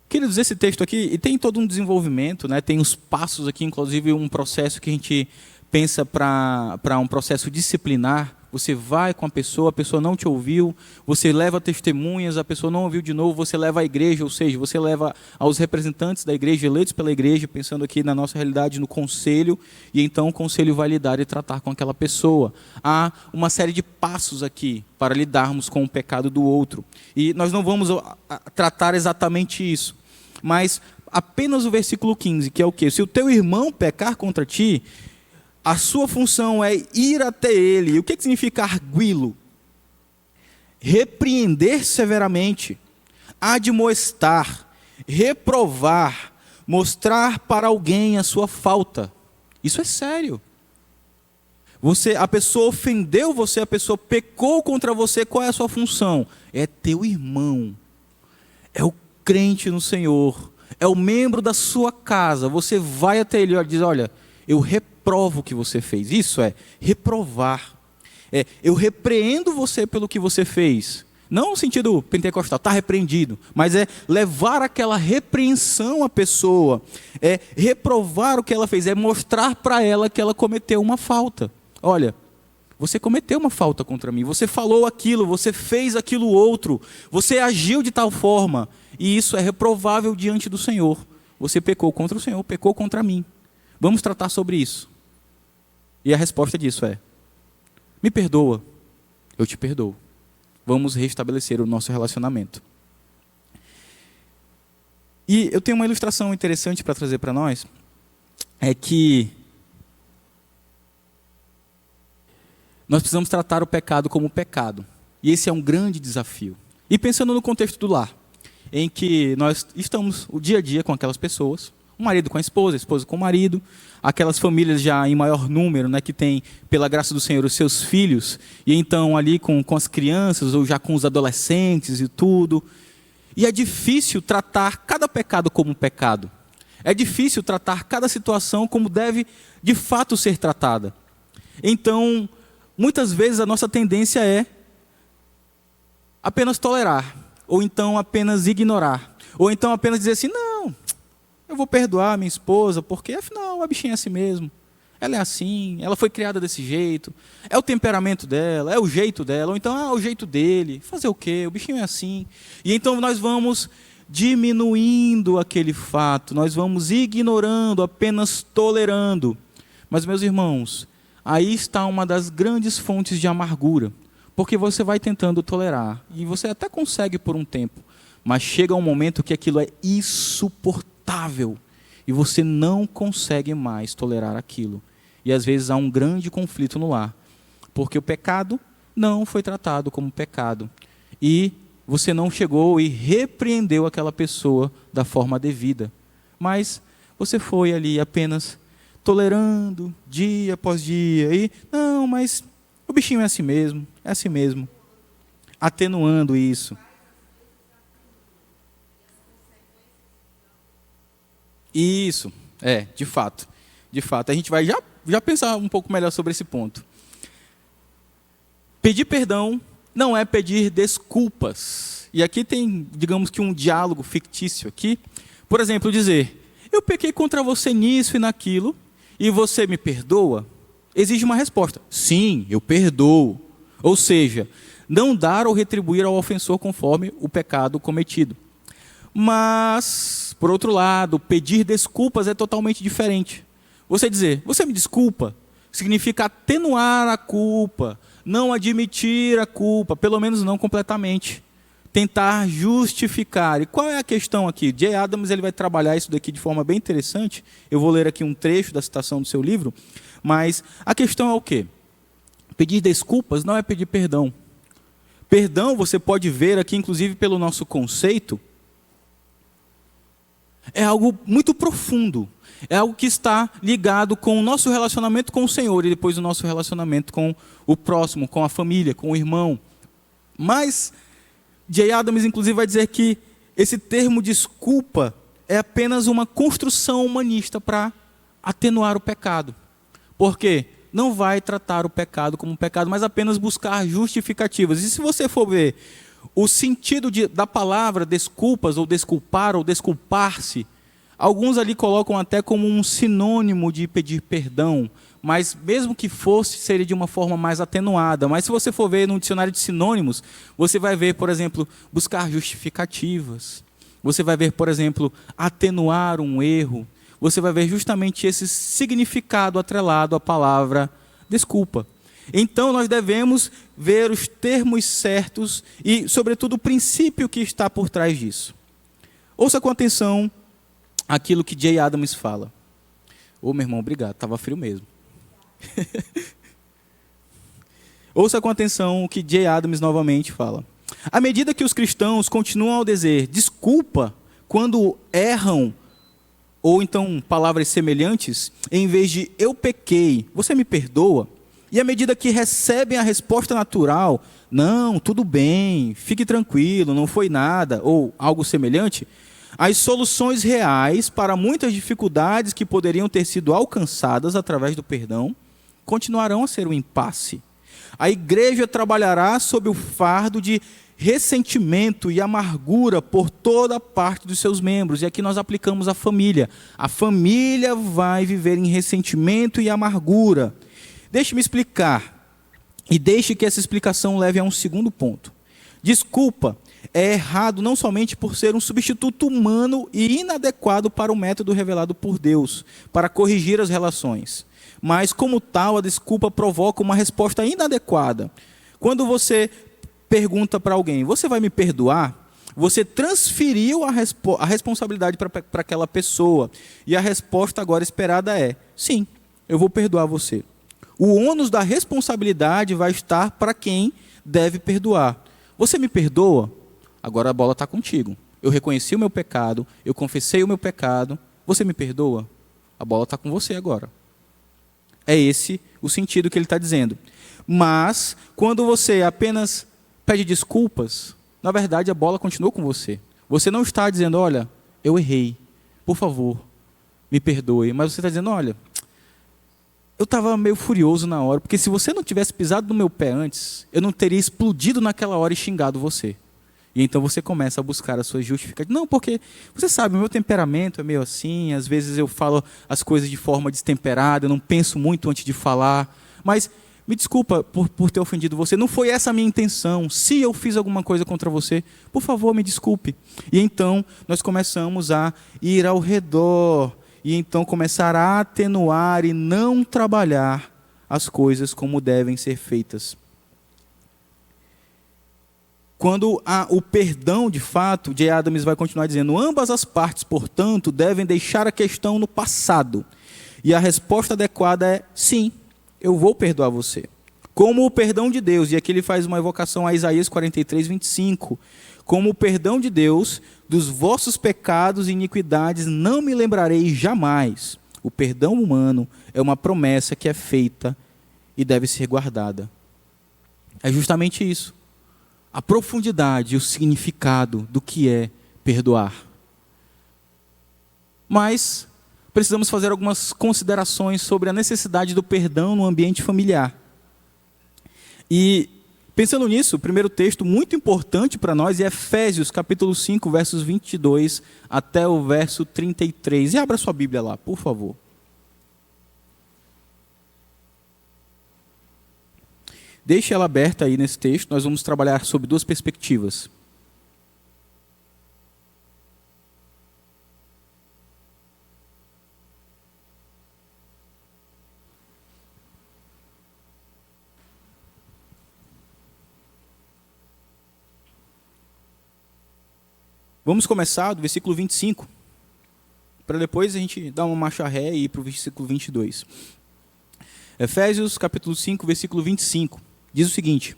Queridos, esse texto aqui, e tem todo um desenvolvimento, né? Tem os passos aqui, inclusive um processo que a gente pensa para um processo disciplinar. Você vai com a pessoa não te ouviu, você leva testemunhas, a pessoa não ouviu de novo, você leva à igreja, ou seja, você leva aos representantes da igreja, eleitos pela igreja, pensando aqui na nossa realidade, no conselho, e então o conselho vai lidar e tratar com aquela pessoa. Há uma série de passos aqui para lidarmos com o pecado do outro. E nós não vamos tratar exatamente isso, mas apenas o versículo 15, que é o quê? Se o teu irmão pecar contra ti, a sua função é ir até ele. E o que significa arguí-lo? Repreender severamente, admoestar, reprovar, mostrar para alguém a sua falta. Isso é sério. A pessoa ofendeu você, a pessoa pecou contra você, qual é a sua função? É teu irmão, é o crente no Senhor, é o membro da sua casa. Você vai até ele e diz, olha, eu reprovo o que você fez. Isso é reprovar. Eu repreendo você pelo que você fez. Não no sentido pentecostal, está repreendido. Mas é levar aquela repreensão à pessoa. É reprovar o que ela fez. É mostrar para ela que ela cometeu uma falta. Olha, você cometeu uma falta contra mim. Você falou aquilo, você fez aquilo outro. Você agiu de tal forma. E isso é reprovável diante do Senhor. Você pecou contra o Senhor, pecou contra mim. Vamos tratar sobre isso. E a resposta disso é: me perdoa, eu te perdoo. Vamos restabelecer o nosso relacionamento. E eu tenho uma ilustração interessante para trazer para nós. É que nós precisamos tratar o pecado como pecado. E esse é um grande desafio. E pensando no contexto do lar, em que nós estamos o dia a dia com aquelas pessoas, o marido com a esposa com o marido, aquelas famílias já em maior número, né, que tem, pela graça do Senhor, os seus filhos, e então ali com as crianças, ou já com os adolescentes e tudo. E é difícil tratar cada pecado como um pecado. É difícil tratar cada situação como deve, de fato, ser tratada. Então, muitas vezes a nossa tendência é apenas tolerar, ou então apenas ignorar, ou então apenas dizer assim, não, eu vou perdoar minha esposa, porque afinal a bichinha é assim mesmo. Ela é assim, ela foi criada desse jeito, é o temperamento dela, é o jeito dela, ou então é o jeito dele. Fazer o quê? O bichinho é assim. E então nós vamos diminuindo aquele fato, nós vamos ignorando, apenas tolerando. Mas, meus irmãos, aí está uma das grandes fontes de amargura, porque você vai tentando tolerar, e você até consegue por um tempo, mas chega um momento que aquilo é insuportável, e você não consegue mais tolerar aquilo. E às vezes há um grande conflito no lar, porque o pecado não foi tratado como pecado, e você não chegou e repreendeu aquela pessoa da forma devida, mas você foi ali apenas tolerando dia após dia, e não, mas o bichinho é assim mesmo, atenuando isso. Isso, de fato, a gente vai já já pensar um pouco melhor sobre esse ponto. Pedir perdão não é pedir desculpas. E aqui tem, digamos que um diálogo fictício aqui. Por exemplo, dizer, eu pequei contra você nisso e naquilo, e você me perdoa? Exige uma resposta. Sim, eu perdoo. Ou seja, não dar ou retribuir ao ofensor conforme o pecado cometido. Mas, por outro lado, pedir desculpas é totalmente diferente. Você dizer, você me desculpa, significa atenuar a culpa, não admitir a culpa, pelo menos não completamente. Tentar justificar. E qual é a questão aqui? Jay Adams ele vai trabalhar isso daqui de forma bem interessante. Eu vou ler aqui um trecho da citação do seu livro. Mas a questão é o quê? Pedir desculpas não é pedir perdão. Perdão, você pode ver aqui, inclusive pelo nosso conceito, é algo muito profundo. É algo que está ligado com o nosso relacionamento com o Senhor e depois o nosso relacionamento com o próximo, com a família, com o irmão. Mas Jay Adams, inclusive, vai dizer que esse termo desculpa é apenas uma construção humanista para atenuar o pecado. Por quê? Não vai tratar o pecado como um pecado, mas apenas buscar justificativas. E se você for ver o sentido da palavra desculpas, ou desculpar, ou desculpar-se, alguns ali colocam até como um sinônimo de pedir perdão, mas mesmo que fosse, seria de uma forma mais atenuada. Mas se você for ver no dicionário de sinônimos, você vai ver, por exemplo, buscar justificativas. Você vai ver, por exemplo, atenuar um erro. Você vai ver justamente esse significado atrelado à palavra desculpa. Então nós devemos ver os termos certos e, sobretudo, o princípio que está por trás disso. Ouça com atenção aquilo que Jay Adams fala. Ô, meu irmão, obrigado, estava frio mesmo. Ouça com atenção o que Jay Adams novamente fala. À medida que os cristãos continuam a dizer desculpa quando erram, ou então palavras semelhantes, em vez de eu pequei, você me perdoa? E à medida que recebem a resposta natural, não, tudo bem, fique tranquilo, não foi nada, ou algo semelhante, as soluções reais para muitas dificuldades que poderiam ter sido alcançadas através do perdão continuarão a ser um impasse. A igreja trabalhará sob o fardo de ressentimento e amargura por toda parte dos seus membros. E aqui nós aplicamos a família. A família vai viver em ressentimento e amargura. Deixe-me explicar. E deixe que essa explicação leve a um segundo ponto. Desculpa é errado não somente por ser um substituto humano e inadequado para o método revelado por Deus, para corrigir as relações. Mas, como tal, a desculpa provoca uma resposta inadequada. Quando você pergunta para alguém, você vai me perdoar? Você transferiu a responsabilidade para aquela pessoa. E a resposta agora esperada é, sim, eu vou perdoar você. O ônus da responsabilidade vai estar para quem deve perdoar. Você me perdoa? Agora a bola está contigo. Eu reconheci o meu pecado, eu confessei o meu pecado. Você me perdoa? A bola está com você agora. É esse o sentido que ele está dizendo. Mas, quando você apenas pede desculpas, na verdade a bola continua com você. Você não está dizendo, olha, eu errei, por favor, me perdoe. Mas você está dizendo, olha, eu estava meio furioso na hora, porque se você não tivesse pisado no meu pé antes, eu não teria explodido naquela hora e xingado você. E então você começa a buscar as suas justificativas. Não, porque você sabe, o meu temperamento é meio assim, às vezes eu falo as coisas de forma destemperada, eu não penso muito antes de falar. Mas me desculpa por ter ofendido você, não foi essa a minha intenção. Se eu fiz alguma coisa contra você, por favor, me desculpe. E então nós começamos a ir ao redor, e então começar a atenuar e não trabalhar as coisas como devem ser feitas. Quando há o perdão de fato, Jay Adams vai continuar dizendo, ambas as partes, portanto, devem deixar a questão no passado. E a resposta adequada é, sim, eu vou perdoar você. Como o perdão de Deus, e aqui ele faz uma evocação a Isaías 43, 25. Como o perdão de Deus, dos vossos pecados e iniquidades não me lembrarei jamais. O perdão humano é uma promessa que é feita e deve ser guardada. É justamente isso. A profundidade e o significado do que é perdoar. Mas precisamos fazer algumas considerações sobre a necessidade do perdão no ambiente familiar. E, pensando nisso, o primeiro texto muito importante para nós é Efésios, capítulo 5, versos 22 até o verso 33. E abra sua Bíblia lá, por favor. Deixe ela aberta aí nesse texto, nós vamos trabalhar sobre duas perspectivas. Vamos começar do versículo 25, para depois a gente dar uma marcha ré e ir para o versículo 22. Efésios, capítulo 5, versículo 25, diz o seguinte: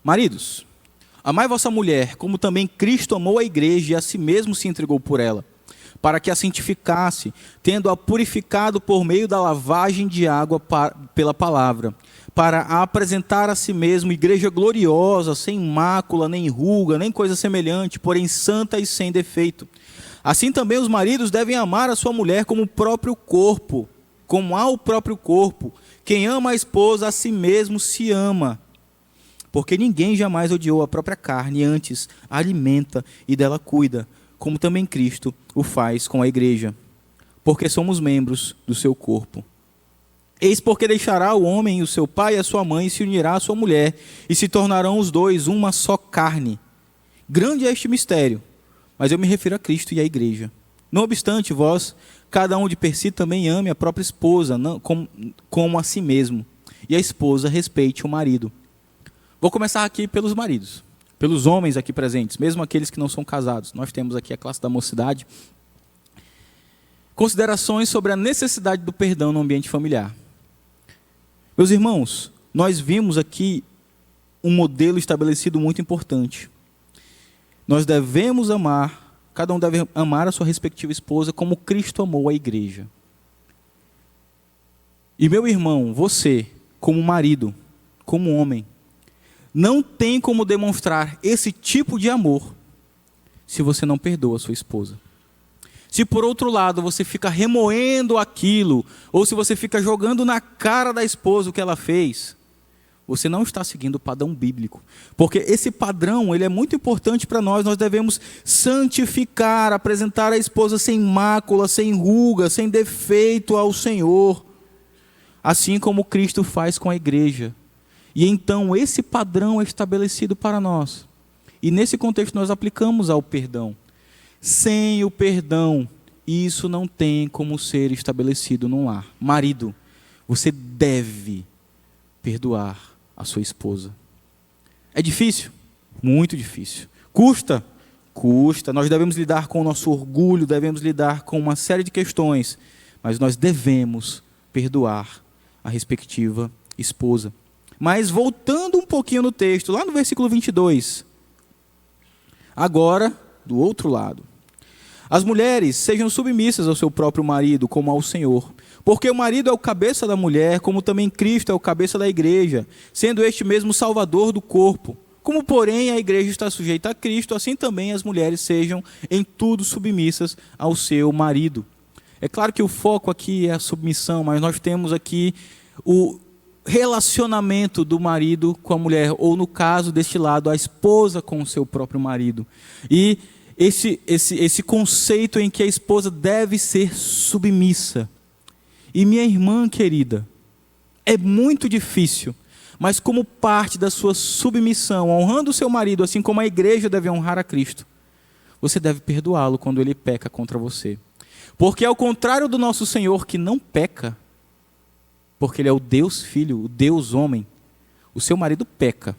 Maridos, amai vossa mulher, como também Cristo amou a igreja e a si mesmo se entregou por ela, para que a santificasse, tendo-a purificado por meio da lavagem de água pela palavra, para a apresentar a si mesmo igreja gloriosa, sem mácula, nem ruga, nem coisa semelhante, porém santa e sem defeito. Assim também os maridos devem amar a sua mulher como o próprio corpo, como ao próprio corpo. Quem ama a esposa, a si mesmo se ama. Porque ninguém jamais odiou a própria carne, antes a alimenta e dela cuida, como também Cristo o faz com a igreja, porque somos membros do seu corpo. Eis porque deixará o homem o seu pai e a sua mãe, e se unirá à sua mulher, e se tornarão os dois uma só carne. Grande é este mistério, mas eu me refiro a Cristo e à igreja. Não obstante, vós, cada um de per si, também ame a própria esposa, como a si mesmo, e a esposa respeite o marido. Vou começar aqui pelos maridos, pelos homens aqui presentes, mesmo aqueles que não são casados. Nós temos aqui a classe da mocidade. Considerações sobre a necessidade do perdão no ambiente familiar. Meus irmãos, nós vimos aqui um modelo estabelecido muito importante. Nós devemos amar, cada um deve amar a sua respectiva esposa como Cristo amou a igreja. E meu irmão, você, como marido, como homem, não tem como demonstrar esse tipo de amor se você não perdoa a sua esposa. Se por outro lado você fica remoendo aquilo, ou se você fica jogando na cara da esposa o que ela fez, você não está seguindo o padrão bíblico. Porque esse padrão, ele é muito importante para nós. Nós devemos santificar, apresentar a esposa sem mácula, sem ruga, sem defeito ao Senhor, assim como Cristo faz com a igreja. E então esse padrão é estabelecido para nós. E nesse contexto nós aplicamos ao perdão. Sem o perdão, isso não tem como ser estabelecido num lar. Marido, você deve perdoar a sua esposa. É difícil? Muito difícil. Custa? Custa. Nós devemos lidar com o nosso orgulho, devemos lidar com uma série de questões, mas nós devemos perdoar a respectiva esposa. Mas voltando um pouquinho no texto, lá no versículo 22, agora, do outro lado, as mulheres sejam submissas ao seu próprio marido, como ao Senhor. Porque o marido é o cabeça da mulher, como também Cristo é o cabeça da igreja, sendo este mesmo salvador do corpo. Como, porém, a igreja está sujeita a Cristo, assim também as mulheres sejam em tudo submissas ao seu marido. É claro que o foco aqui é a submissão, mas nós temos aqui o relacionamento do marido com a mulher, ou no caso deste lado, a esposa com o seu próprio marido. E esse conceito em que a esposa deve ser submissa. E minha irmã querida, é muito difícil, mas como parte da sua submissão, honrando o seu marido, assim como a igreja deve honrar a Cristo, você deve perdoá-lo quando ele peca contra você. Porque ao contrário do nosso Senhor, que não peca, porque ele é o Deus Filho, o Deus Homem, o seu marido peca.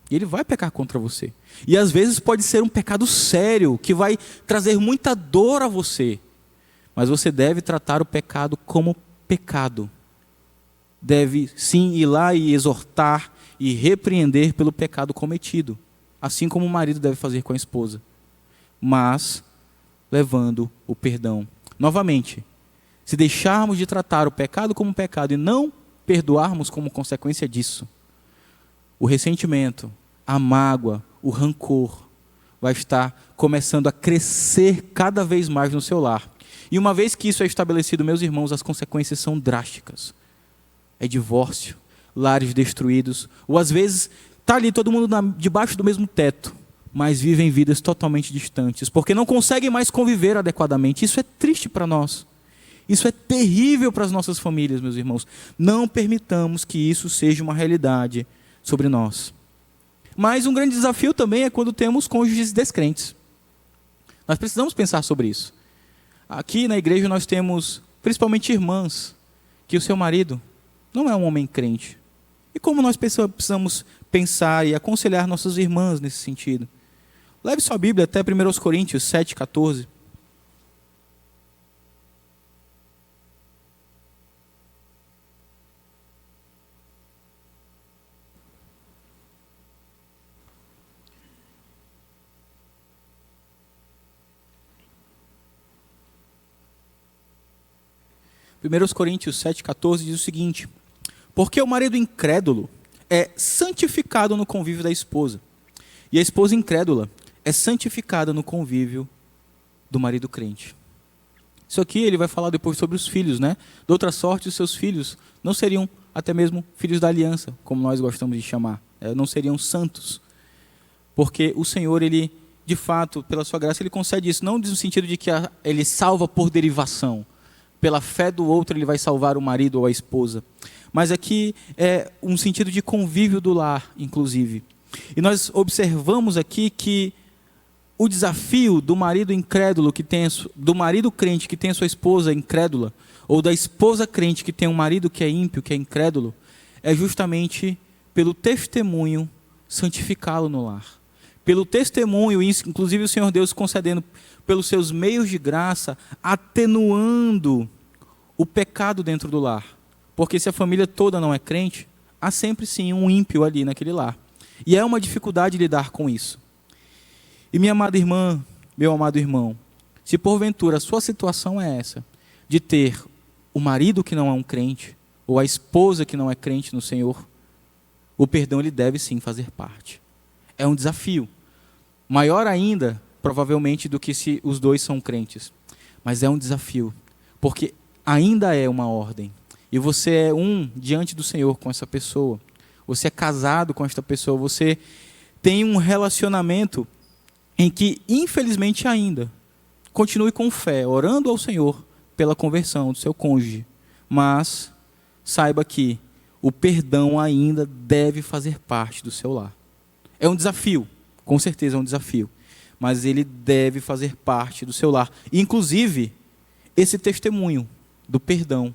E ele vai pecar contra você. E às vezes pode ser um pecado sério, que vai trazer muita dor a você. Mas você deve tratar o pecado como pecado. Deve sim ir lá e exortar e repreender pelo pecado cometido. Assim como o marido deve fazer com a esposa. Mas levando o perdão. Novamente, se deixarmos de tratar o pecado como pecado e não perdoarmos como consequência disso, o ressentimento, a mágoa, o rancor vai estar começando a crescer cada vez mais no seu lar. E uma vez que isso é estabelecido, meus irmãos, as consequências são drásticas. É divórcio, lares destruídos, ou às vezes está ali todo mundo debaixo do mesmo teto, mas vivem vidas totalmente distantes, porque não conseguem mais conviver adequadamente. Isso é triste para nós. Isso é terrível para as nossas famílias, meus irmãos. Não permitamos que isso seja uma realidade sobre nós. Mas um grande desafio também é quando temos cônjuges descrentes. Nós precisamos pensar sobre isso. Aqui na igreja nós temos, principalmente irmãs, que o seu marido não é um homem crente. E como nós precisamos pensar e aconselhar nossas irmãs nesse sentido? Leve sua Bíblia até 1 Coríntios 7,14. Primeiros Coríntios 7,14 diz o seguinte: porque o marido incrédulo é santificado no convívio da esposa, e a esposa incrédula é santificada no convívio do marido crente. Isso aqui ele vai falar depois sobre os filhos, né? De outra sorte, os seus filhos não seriam até mesmo filhos da aliança, como nós gostamos de chamar. Não seriam santos. Porque o Senhor, ele, de fato, pela sua graça, ele concede isso. Não no sentido de que ele salva por derivação. Pela fé do outro, ele vai salvar o marido ou a esposa. Mas aqui é um sentido de convívio do lar, inclusive. E nós observamos aqui que o desafio do marido incrédulo, do marido crente que tem a sua esposa incrédula, ou da esposa crente que tem um marido que é ímpio, que é incrédulo, é justamente pelo testemunho santificá-lo no lar. Pelo testemunho, inclusive o Senhor Deus concedendo pelos seus meios de graça, atenuando o pecado dentro do lar. Porque se a família toda não é crente, há sempre sim um ímpio ali naquele lar. E é uma dificuldade lidar com isso. E minha amada irmã, meu amado irmão, se porventura a sua situação é essa, de ter o marido que não é um crente, ou a esposa que não é crente no Senhor, o perdão ele deve sim fazer parte. É um desafio. Maior ainda, provavelmente, do que se os dois são crentes. Mas é um desafio, porque ainda é uma ordem. E você é um diante do Senhor com essa pessoa. Você é casado com esta pessoa. Você tem um relacionamento em que, infelizmente ainda, continue com fé, orando ao Senhor pela conversão do seu cônjuge. Mas saiba que o perdão ainda deve fazer parte do seu lar. É um desafio, com certeza é um desafio. Mas ele deve fazer parte do seu lar. Inclusive, esse testemunho do perdão,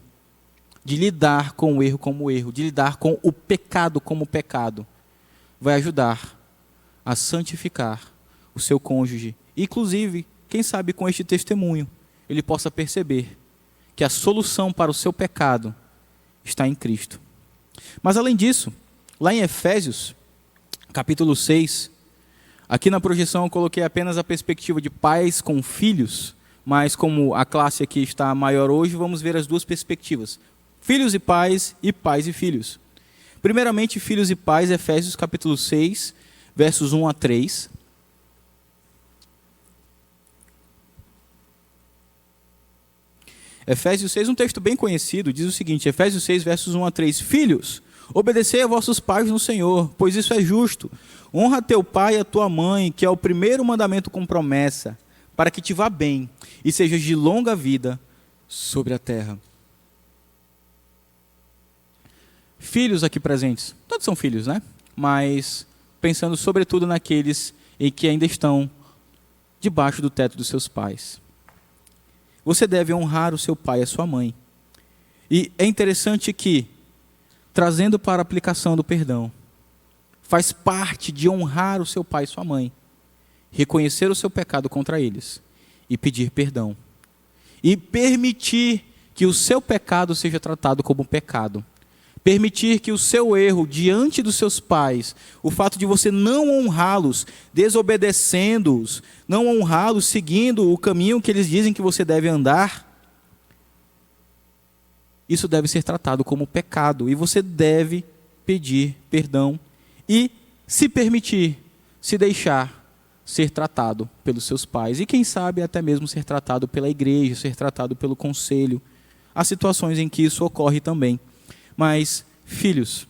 de lidar com o erro como erro, de lidar com o pecado como pecado, vai ajudar a santificar o seu cônjuge. Inclusive, quem sabe com este testemunho, ele possa perceber que a solução para o seu pecado está em Cristo. Mas além disso, lá em Efésios, capítulo 6, aqui na projeção eu coloquei apenas a perspectiva de pais com filhos, mas como a classe aqui está maior hoje, vamos ver as duas perspectivas. Filhos e pais e filhos. Primeiramente, filhos e pais, Efésios capítulo 6, versos 1 a 3. Efésios 6, um texto bem conhecido, diz o seguinte, Efésios 6, versos 1 a 3. Filhos, obedecei a vossos pais no Senhor, pois isso é justo. Honra teu pai e a tua mãe, que é o primeiro mandamento com promessa, para que te vá bem e sejas de longa vida sobre a terra. Filhos aqui presentes, todos são filhos, né? Mas pensando sobretudo naqueles em que ainda estão debaixo do teto dos seus pais. Você deve honrar o seu pai e a sua mãe. E é interessante que, trazendo para a aplicação do perdão, faz parte de honrar o seu pai e sua mãe, reconhecer o seu pecado contra eles e pedir perdão. E permitir que o seu pecado seja tratado como pecado. Permitir que o seu erro diante dos seus pais, o fato de você não honrá-los, desobedecendo-os, não honrá-los seguindo o caminho que eles dizem que você deve andar, isso deve ser tratado como pecado. E você deve pedir perdão e se permitir, se deixar ser tratado pelos seus pais. E quem sabe até mesmo ser tratado pela igreja, ser tratado pelo conselho. Há situações em que isso ocorre também. Mas, filhos,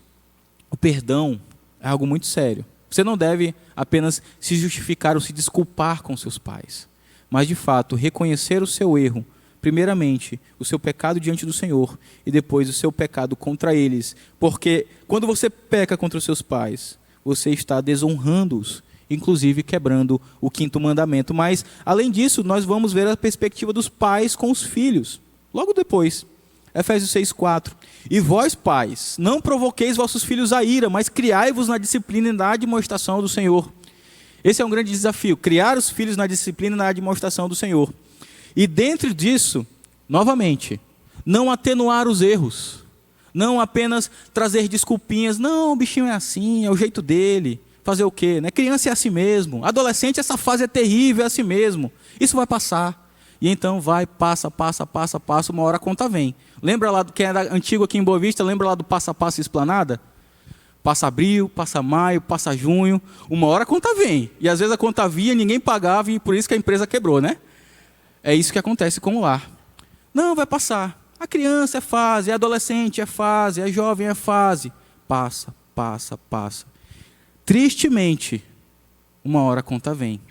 o perdão é algo muito sério. Você não deve apenas se justificar ou se desculpar com seus pais, mas, de fato, reconhecer o seu erro, primeiramente, o seu pecado diante do Senhor e depois o seu pecado contra eles. Porque quando você peca contra os seus pais, você está desonrando-os, inclusive quebrando o 5º mandamento. Mas, além disso, nós vamos ver a perspectiva dos pais com os filhos. Logo depois, Efésios 6,4. E vós, pais, não provoqueis vossos filhos a ira, mas criai-vos na disciplina e na admoestação do Senhor. Esse é um grande desafio, criar os filhos na disciplina e na admoestação do Senhor. E dentro disso, novamente, não atenuar os erros, não apenas trazer desculpinhas, não, o bichinho é assim, é o jeito dele, fazer o quê? Né? Criança é assim mesmo, adolescente, essa fase é terrível, é assim mesmo, isso vai passar. E então vai, passa, uma hora a conta vem. Lembra lá, quem era antigo aqui em Boa Vista, lembra lá do passa esplanada? Passa abril, passa maio, passa junho, uma hora a conta vem. E às vezes a conta vinha, ninguém pagava e por isso que a empresa quebrou, né? É isso que acontece com o lar. Não, vai passar. A criança é fase, a adolescente é fase, a jovem é fase. Passa. Tristemente, uma hora a conta vem.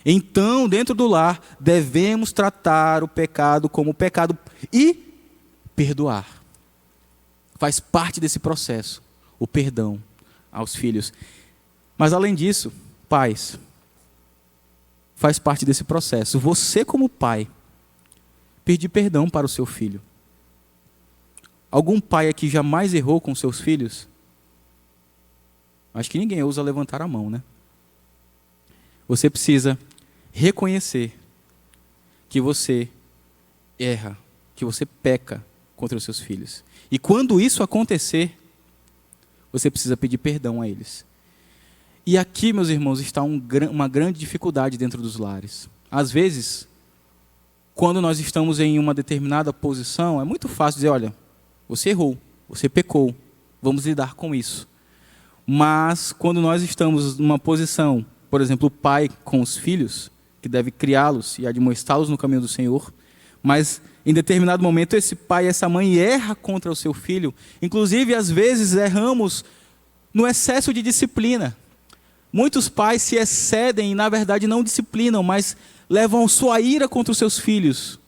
Então, dentro do lar, devemos tratar o pecado como pecado e perdoar. Faz parte desse processo, o perdão aos filhos. Mas, além disso, pais, faz parte desse processo. Você, como pai, pedir perdão para o seu filho. Algum pai aqui jamais errou com seus filhos? Acho que ninguém ousa levantar a mão, né? Você precisa reconhecer que você erra, que você peca contra os seus filhos. E quando isso acontecer, você precisa pedir perdão a eles. E aqui, meus irmãos, está uma grande dificuldade dentro dos lares. Às vezes, quando nós estamos em uma determinada posição, é muito fácil dizer, olha, você errou, você pecou, vamos lidar com isso. Mas, quando nós estamos numa posição, por exemplo, o pai com os filhos, que deve criá-los e admoestá-los no caminho do Senhor, mas em determinado momento esse pai e essa mãe erra contra o seu filho, inclusive às vezes erramos no excesso de disciplina. Muitos pais se excedem e na verdade não disciplinam, mas levam sua ira contra os seus filhos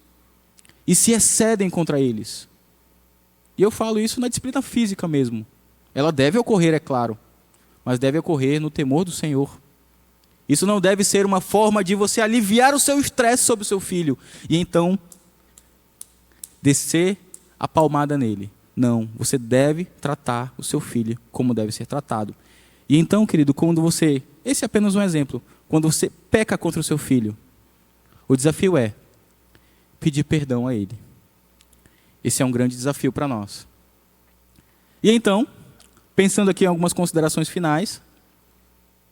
e se excedem contra eles. E eu falo isso na disciplina física mesmo. Ela deve ocorrer, é claro, mas deve ocorrer no temor do Senhor. Isso não deve ser uma forma de você aliviar o seu estresse sobre o seu filho e então descer a palmada nele. Não, você deve tratar o seu filho como deve ser tratado. E então, querido, quando você... Esse é apenas um exemplo. Quando você peca contra o seu filho, o desafio é pedir perdão a ele. Esse é um grande desafio para nós. E então, pensando aqui em algumas considerações finais,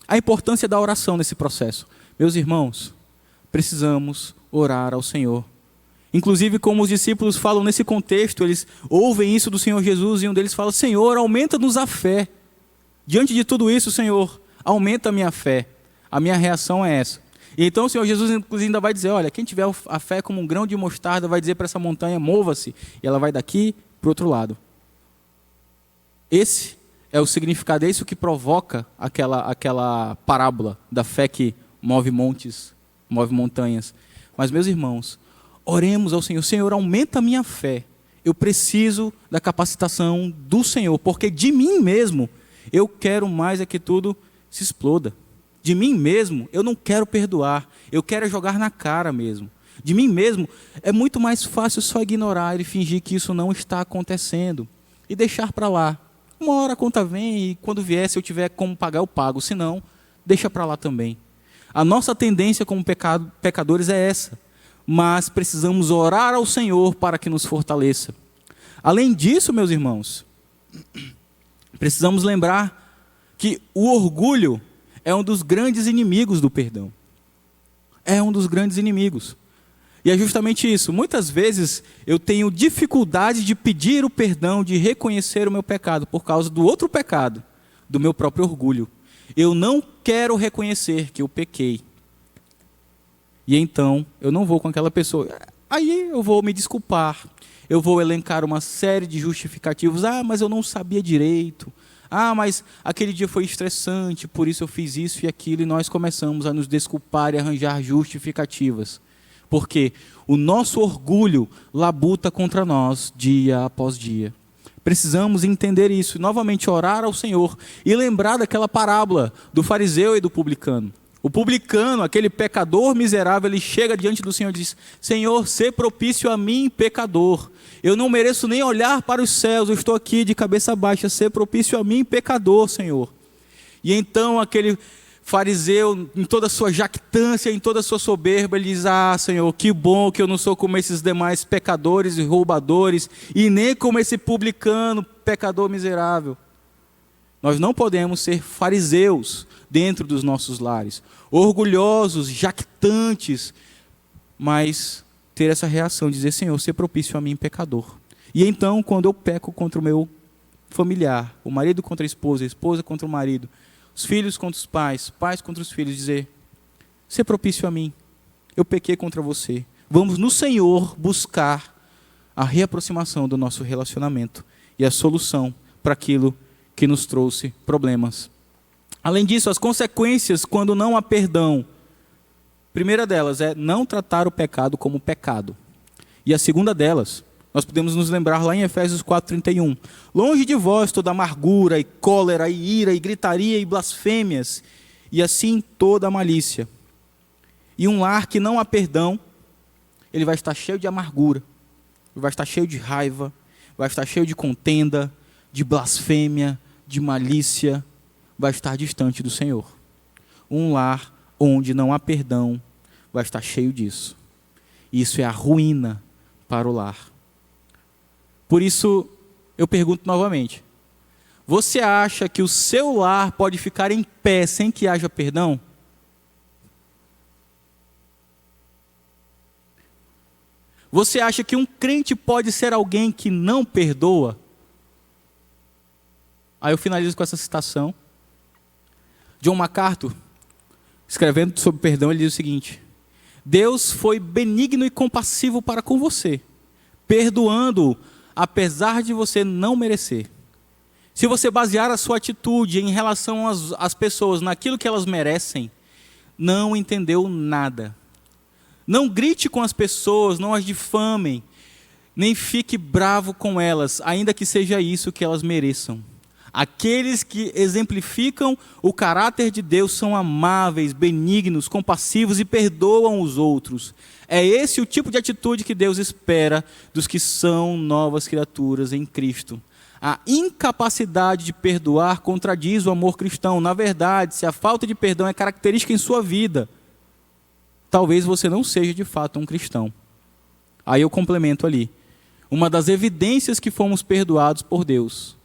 a importância da oração nesse processo. Meus irmãos, precisamos orar ao Senhor. Inclusive, como os discípulos falam nesse contexto, eles ouvem isso do Senhor Jesus e um deles fala, Senhor, aumenta-nos a fé. Diante de tudo isso, Senhor, aumenta a minha fé. A minha reação é essa. E então o Senhor Jesus inclusive ainda vai dizer, olha, quem tiver a fé como um grão de mostarda vai dizer para essa montanha, mova-se. E ela vai daqui para o outro lado. Esse é o significado, é isso que provoca aquela parábola da fé que move montes, move montanhas. Mas, meus irmãos, oremos ao Senhor. Senhor, aumenta a minha fé. Eu preciso da capacitação do Senhor, porque de mim mesmo eu quero mais é que tudo se exploda. De mim mesmo eu não quero perdoar, eu quero jogar na cara mesmo. De mim mesmo é muito mais fácil só ignorar e fingir que isso não está acontecendo e deixar para lá. Uma hora a conta vem e quando vier, se eu tiver como pagar, eu pago. Se não, deixa para lá também. A nossa tendência como pecadores é essa. Mas precisamos orar ao Senhor para que nos fortaleça. Além disso, meus irmãos, precisamos lembrar que o orgulho é um dos grandes inimigos do perdão. É um dos grandes inimigos. E é justamente isso. Muitas vezes eu tenho dificuldade de pedir o perdão, de reconhecer o meu pecado, por causa do outro pecado, do meu próprio orgulho. Eu não quero reconhecer que eu pequei. E então, eu não vou com aquela pessoa. Aí eu vou me desculpar. Eu vou elencar uma série de justificativos. Ah, mas eu não sabia direito. Ah, mas aquele dia foi estressante, por isso eu fiz isso e aquilo. E nós começamos a nos desculpar e arranjar justificativas. Porque o nosso orgulho labuta contra nós dia após dia. Precisamos entender isso e novamente orar ao Senhor e lembrar daquela parábola do fariseu e do publicano. O publicano, aquele pecador miserável, ele chega diante do Senhor e diz: Senhor, sê propício a mim, pecador. Eu não mereço nem olhar para os céus, eu estou aqui de cabeça baixa, sê propício a mim, pecador, Senhor. E então aquele fariseu, em toda a sua jactância, em toda a sua soberba, ele diz: ah, Senhor, que bom que eu não sou como esses demais pecadores e roubadores, e nem como esse publicano, pecador miserável. Nós não podemos ser fariseus dentro dos nossos lares, orgulhosos, jactantes, mas ter essa reação, dizer: Senhor, ser propício a mim, pecador. E então, quando eu peco contra o meu familiar, o marido contra a esposa contra o marido, os filhos contra os pais, pais contra os filhos, dizer: ser propício a mim, eu pequei contra você. Vamos no Senhor buscar a reaproximação do nosso relacionamento e a solução para aquilo que nos trouxe problemas. Além disso, as consequências quando não há perdão. A primeira delas é não tratar o pecado como pecado. E a segunda delas, nós podemos nos lembrar lá em Efésios 4:31. Longe de vós toda amargura e cólera e ira e gritaria e blasfêmias, e assim toda a malícia. E um lar que não há perdão, ele vai estar cheio de amargura, vai estar cheio de raiva, vai estar cheio de contenda, de blasfêmia, de malícia, vai estar distante do Senhor. Um lar onde não há perdão vai estar cheio disso. Isso é a ruína para o lar. Por isso, eu pergunto novamente: você acha que o seu lar pode ficar em pé sem que haja perdão? Você acha que um crente pode ser alguém que não perdoa? Aí eu finalizo com essa citação. John MacArthur, escrevendo sobre perdão, ele diz o seguinte: Deus foi benigno e compassivo para com você, perdoando-o, apesar de você não merecer. Se você basear a sua atitude em relação às pessoas naquilo que elas merecem, não entendeu nada. Não grite com as pessoas, não as difamem, nem fique bravo com elas, ainda que seja isso que elas mereçam. Aqueles que exemplificam o caráter de Deus são amáveis, benignos, compassivos e perdoam os outros. É esse o tipo de atitude que Deus espera dos que são novas criaturas em Cristo. A incapacidade de perdoar contradiz o amor cristão. Na verdade, se a falta de perdão é característica em sua vida, talvez você não seja de fato um cristão. Aí eu complemento ali. Uma das evidências que fomos perdoados por Deus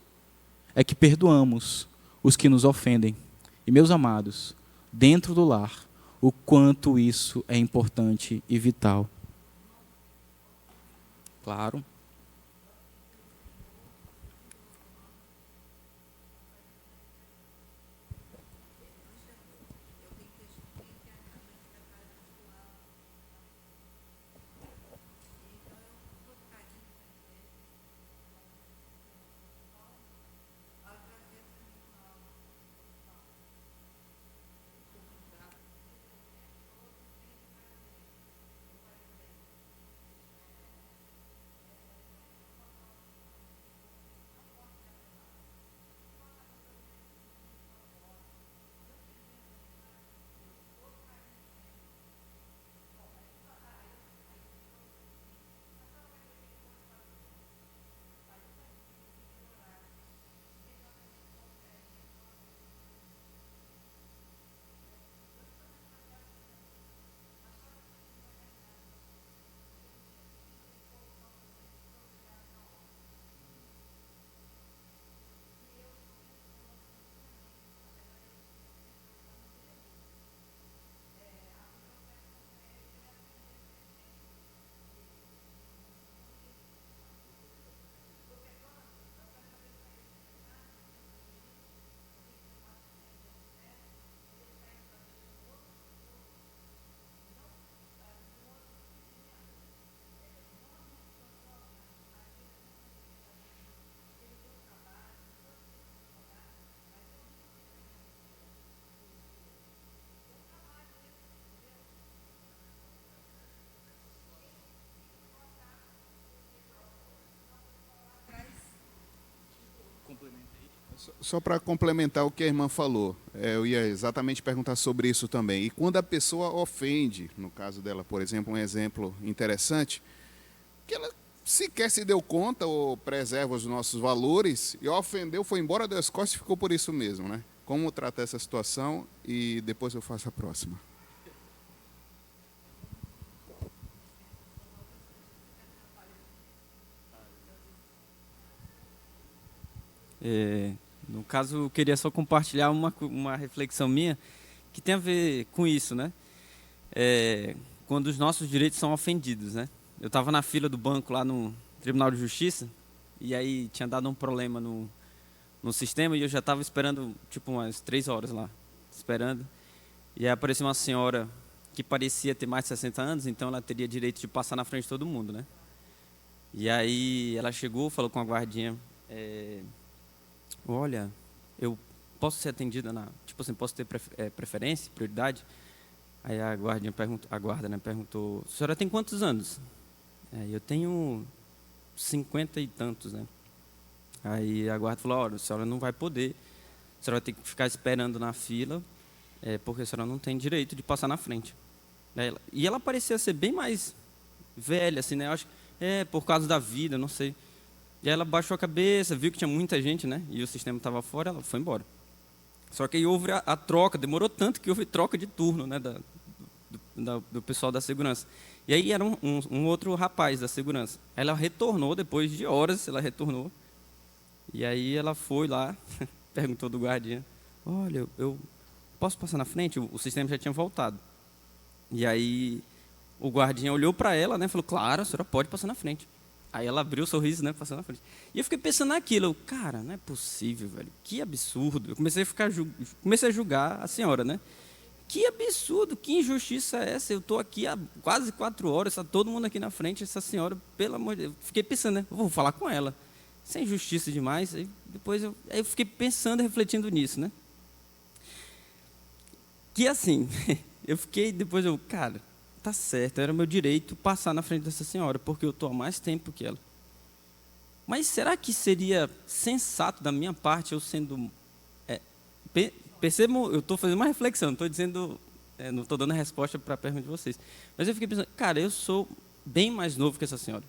é que perdoamos os que nos ofendem. E, meus amados, dentro do lar, o quanto isso é importante e vital. Claro. Só para complementar o que a irmã falou, eu ia exatamente perguntar sobre isso também. E quando a pessoa ofende, no caso dela, por exemplo, um exemplo interessante, que ela sequer se deu conta ou preserva os nossos valores, e ofendeu, foi embora, deu as costas e ficou por isso mesmo, né? Como tratar essa situação e depois eu faço a próxima. No caso, eu queria só compartilhar uma reflexão minha que tem a ver com isso, né? Quando os nossos direitos são ofendidos, né? Eu estava na fila do banco lá no Tribunal de Justiça e aí tinha dado um problema no sistema e eu já estava esperando tipo umas 3 horas lá, esperando. E aí apareceu uma senhora que parecia ter mais de 60 anos, então ela teria direito de passar na frente de todo mundo, né? E aí ela chegou, falou com a guardinha, olha, eu posso ser atendida tipo assim, posso ter preferência, prioridade? Aí a guarda, né, perguntou, a senhora tem quantos anos? Eu tenho 50 e tantos, né? Aí a guarda falou, olha, a senhora não vai poder, a senhora vai ter que ficar esperando na fila, porque a senhora não tem direito de passar na frente. E ela parecia ser bem mais velha, assim, né? Eu acho que por causa da vida, não sei. E aí ela baixou a cabeça, viu que tinha muita gente, né? E o sistema estava fora, ela foi embora. Só que aí houve a troca, demorou tanto que houve troca de turno, né? Do pessoal da segurança. E aí era um outro rapaz da segurança. Ela retornou, depois de horas, ela retornou. E aí ela foi lá, perguntou do guardinha, olha, eu posso passar na frente? O sistema já tinha voltado. E aí o guardinha olhou para ela, né? Falou, claro, a senhora pode passar na frente. Aí ela abriu o sorriso, né? Passou na frente. E eu fiquei pensando naquilo, cara, não é possível, velho. Que absurdo. Eu comecei a julgar a senhora, né? Que absurdo, que injustiça é essa? Eu estou aqui há quase 4 horas, está todo mundo aqui na frente, essa senhora, pelo amor de Deus. Fiquei pensando, né? Eu vou falar com ela. Isso é injustiça demais. Aí depois eu fiquei pensando, refletindo nisso, né? Que assim, cara, tá certo, era meu direito passar na frente dessa senhora, porque eu estou há mais tempo que ela. Mas será que seria sensato da minha parte, eu sendo... Percebam, eu estou fazendo uma reflexão, não estou dizendo... não estou dando a resposta para a pergunta de vocês. Mas eu fiquei pensando, cara, eu sou bem mais novo que essa senhora.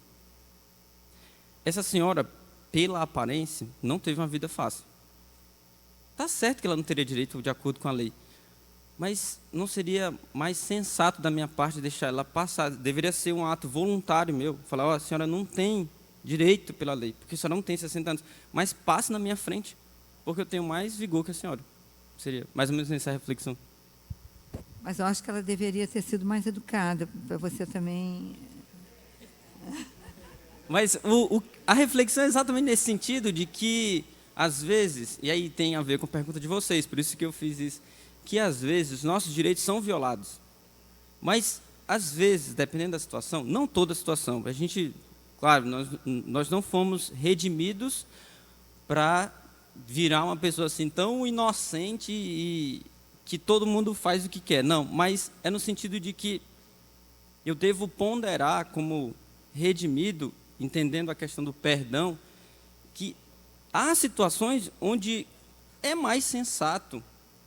Essa senhora, pela aparência, não teve uma vida fácil. Tá certo que ela não teria direito de acordo com a lei. Mas não seria mais sensato da minha parte deixar ela passar? Deveria ser um ato voluntário meu. Falar, a senhora não tem direito pela lei, porque a senhora não tem 60 anos. Mas passe na minha frente, porque eu tenho mais vigor que a senhora. Seria mais ou menos nessa reflexão. Mas eu acho que ela deveria ter sido mais educada, para você também... Mas a reflexão é exatamente nesse sentido de que, às vezes, e aí tem a ver com a pergunta de vocês, por isso que eu fiz isso, que às vezes os nossos direitos são violados. Mas, às vezes, dependendo da situação, não toda a situação, a gente, claro, nós não fomos redimidos para virar uma pessoa assim tão inocente e que todo mundo faz o que quer. Não, mas é no sentido de que eu devo ponderar como redimido, entendendo a questão do perdão, que há situações onde é mais sensato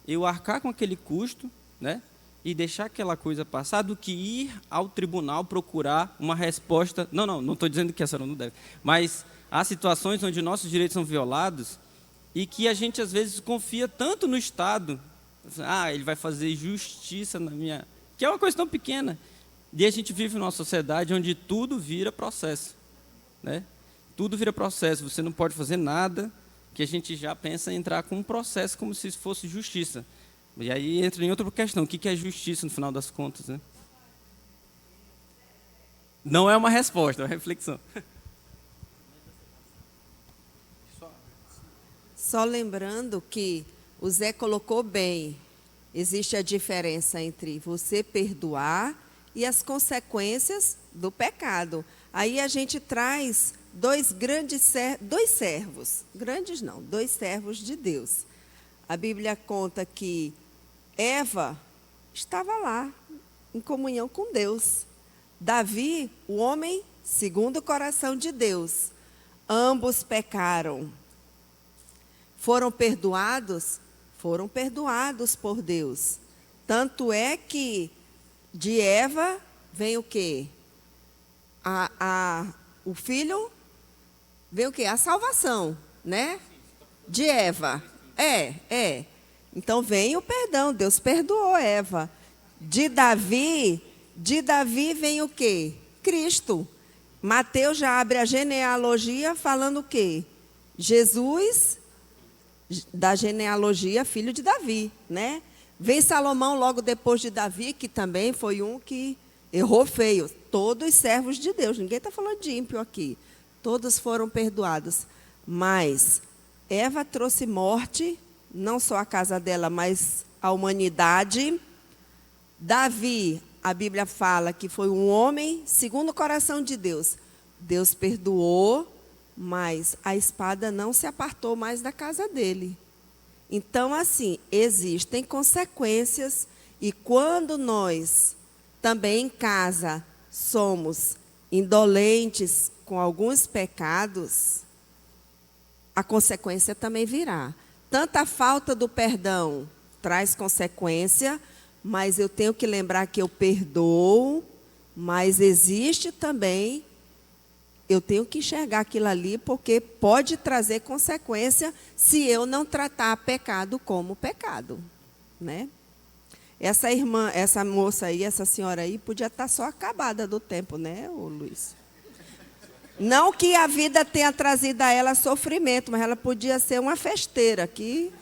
eu arcar com aquele custo, né, e deixar aquela coisa passar, do que ir ao tribunal procurar uma resposta. Não estou dizendo que a senhora não deve, mas há situações onde nossos direitos são violados e que a gente às vezes confia tanto no Estado, ele vai fazer justiça na minha... que é uma coisa tão pequena. E a gente vive numa sociedade onde tudo vira processo, né? Tudo vira processo, você não pode fazer nada que a gente já pensa em entrar com um processo como se fosse justiça. E aí entra em outra questão, o que é justiça no final das contas, né? Não é uma resposta, é uma reflexão. Só lembrando que o Zé colocou bem, existe a diferença entre você perdoar e as consequências do pecado. Aí a gente traz dois servos, grandes não, 2 servos de Deus. A Bíblia conta que Eva estava lá, em comunhão com Deus. Davi, o homem segundo o coração de Deus. Ambos pecaram. foram perdoados? Foram perdoados por Deus. Tanto é que de Eva vem o quê? O filho vem o quê? A salvação, né? De Eva. Então vem o perdão, Deus perdoou Eva. De Davi vem o quê? Cristo. Mateus já abre a genealogia falando o quê? Jesus, da genealogia, filho de Davi, né? Vem Salomão logo depois de Davi, que também foi um que errou feio. Todos servos de Deus, ninguém está falando de ímpio aqui. Todos foram perdoados. Mas Eva trouxe morte, não só a casa dela, mas a humanidade. Davi, a Bíblia fala que foi um homem segundo o coração de Deus. Deus perdoou, mas a espada não se apartou mais da casa dele. Então, assim, existem consequências, e quando nós também em casa somos indolentes com alguns pecados, a consequência também virá. Tanta falta do perdão traz consequência, mas eu tenho que lembrar que eu perdoo, mas existe também, eu tenho que enxergar aquilo ali, porque pode trazer consequência se eu não tratar pecado como pecado, né? Essa irmã, essa moça aí, essa senhora aí, podia estar só acabada do tempo, né, ô Luiz? Não que a vida tenha trazido a ela sofrimento, mas ela podia ser uma festeira aqui.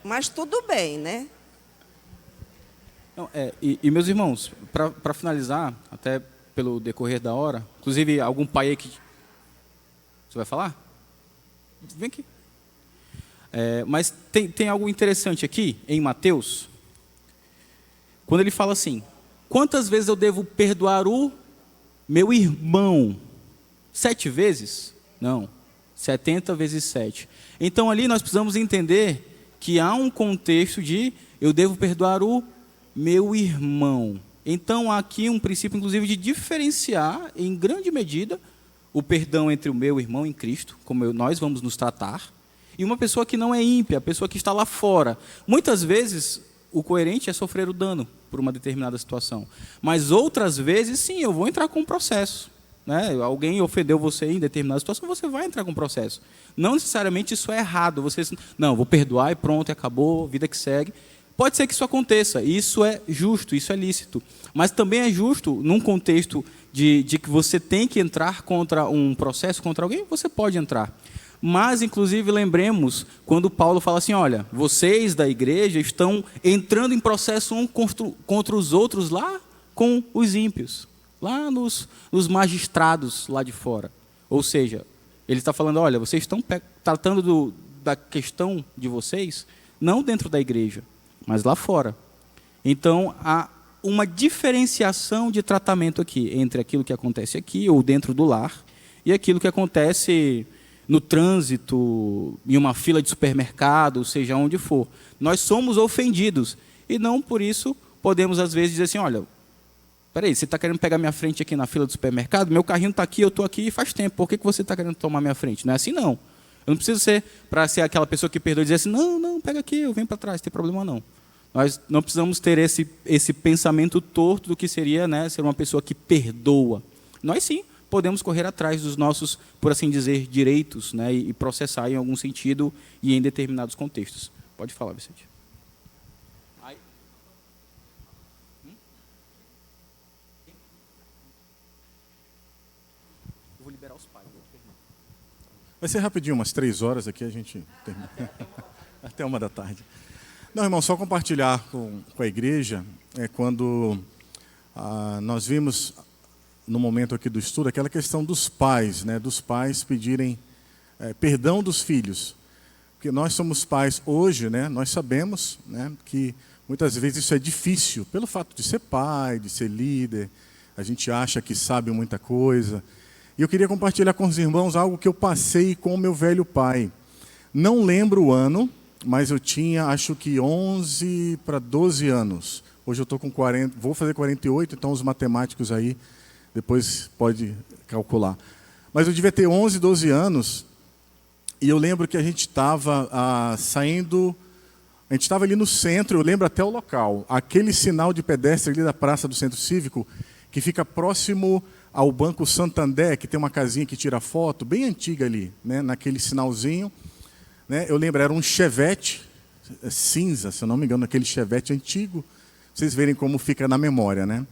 Mas tudo bem, né? Não, e meus irmãos, para finalizar, até pelo decorrer da hora, inclusive algum pai aí que... Você vai falar? Vem aqui. Mas tem algo interessante aqui, em Mateus, quando ele fala assim: quantas vezes eu devo perdoar o meu irmão? 7 vezes? Não, 70 vezes 7. Então ali nós precisamos entender que há um contexto de eu devo perdoar o meu irmão. Então há aqui um princípio, inclusive, de diferenciar, em grande medida, o perdão entre o meu irmão em Cristo, como nós vamos nos tratar, e uma pessoa que não é ímpia, a pessoa que está lá fora. Muitas vezes, o coerente é sofrer o dano por uma determinada situação. Mas outras vezes, sim, eu vou entrar com um processo, né? Alguém ofendeu você em determinada situação, você vai entrar com um processo. Não necessariamente isso é errado. Você, não, vou perdoar e pronto, acabou, vida que segue. Pode ser que isso aconteça, isso é justo, isso é lícito. Mas também é justo, num contexto de que você tem que entrar contra um processo, contra alguém, você pode entrar. Mas, inclusive, lembremos, quando Paulo fala assim, olha, vocês da igreja estão entrando em processo um contra os outros lá com os ímpios, lá nos magistrados lá de fora. Ou seja, ele está falando, olha, vocês estão tratando da questão de vocês, não dentro da igreja, mas lá fora. Então, há uma diferenciação de tratamento aqui, entre aquilo que acontece aqui, ou dentro do lar, e aquilo que acontece no trânsito, em uma fila de supermercado, seja onde for. Nós somos ofendidos, e não por isso podemos, às vezes, dizer assim, olha, peraí, você está querendo pegar minha frente aqui na fila do supermercado? Meu carrinho está aqui, eu estou aqui faz tempo, por que você está querendo tomar minha frente? Não é assim, não. Eu não preciso ser, para ser aquela pessoa que perdoa e dizer assim, não, pega aqui, eu venho para trás, não tem problema não. Nós não precisamos ter esse pensamento torto do que seria, né, ser uma pessoa que perdoa. Nós sim podemos correr atrás dos nossos, por assim dizer, direitos, né, e processar em algum sentido e em determinados contextos. Pode falar, Vicente. Vou liberar os pais. Vai ser rapidinho, umas 3 horas aqui, a gente termina. Até 1h da tarde. Não, irmão, só compartilhar com a igreja, quando nós vimos, no momento aqui do estudo, aquela questão dos pais, né, dos pais pedirem perdão dos filhos. Porque nós somos pais hoje, né, nós sabemos, né, que muitas vezes isso é difícil, pelo fato de ser pai, de ser líder, a gente acha que sabe muita coisa. E eu queria compartilhar com os irmãos algo que eu passei com o meu velho pai. Não lembro o ano, mas eu tinha, acho que 11 para 12 anos. Hoje eu estou com 40, vou fazer 48, então os matemáticos aí depois pode calcular. Mas eu devia ter 11, 12 anos, E eu lembro que a gente estava saindo, a gente estava ali no centro, eu lembro até o local, aquele sinal de pedestre ali da Praça do Centro Cívico, que fica próximo ao Banco Santander, que tem uma casinha que tira foto, bem antiga ali, né, naquele sinalzinho. Né, eu lembro, era um Chevette cinza, se eu não me engano, aquele Chevette antigo, vocês verem como fica na memória, né?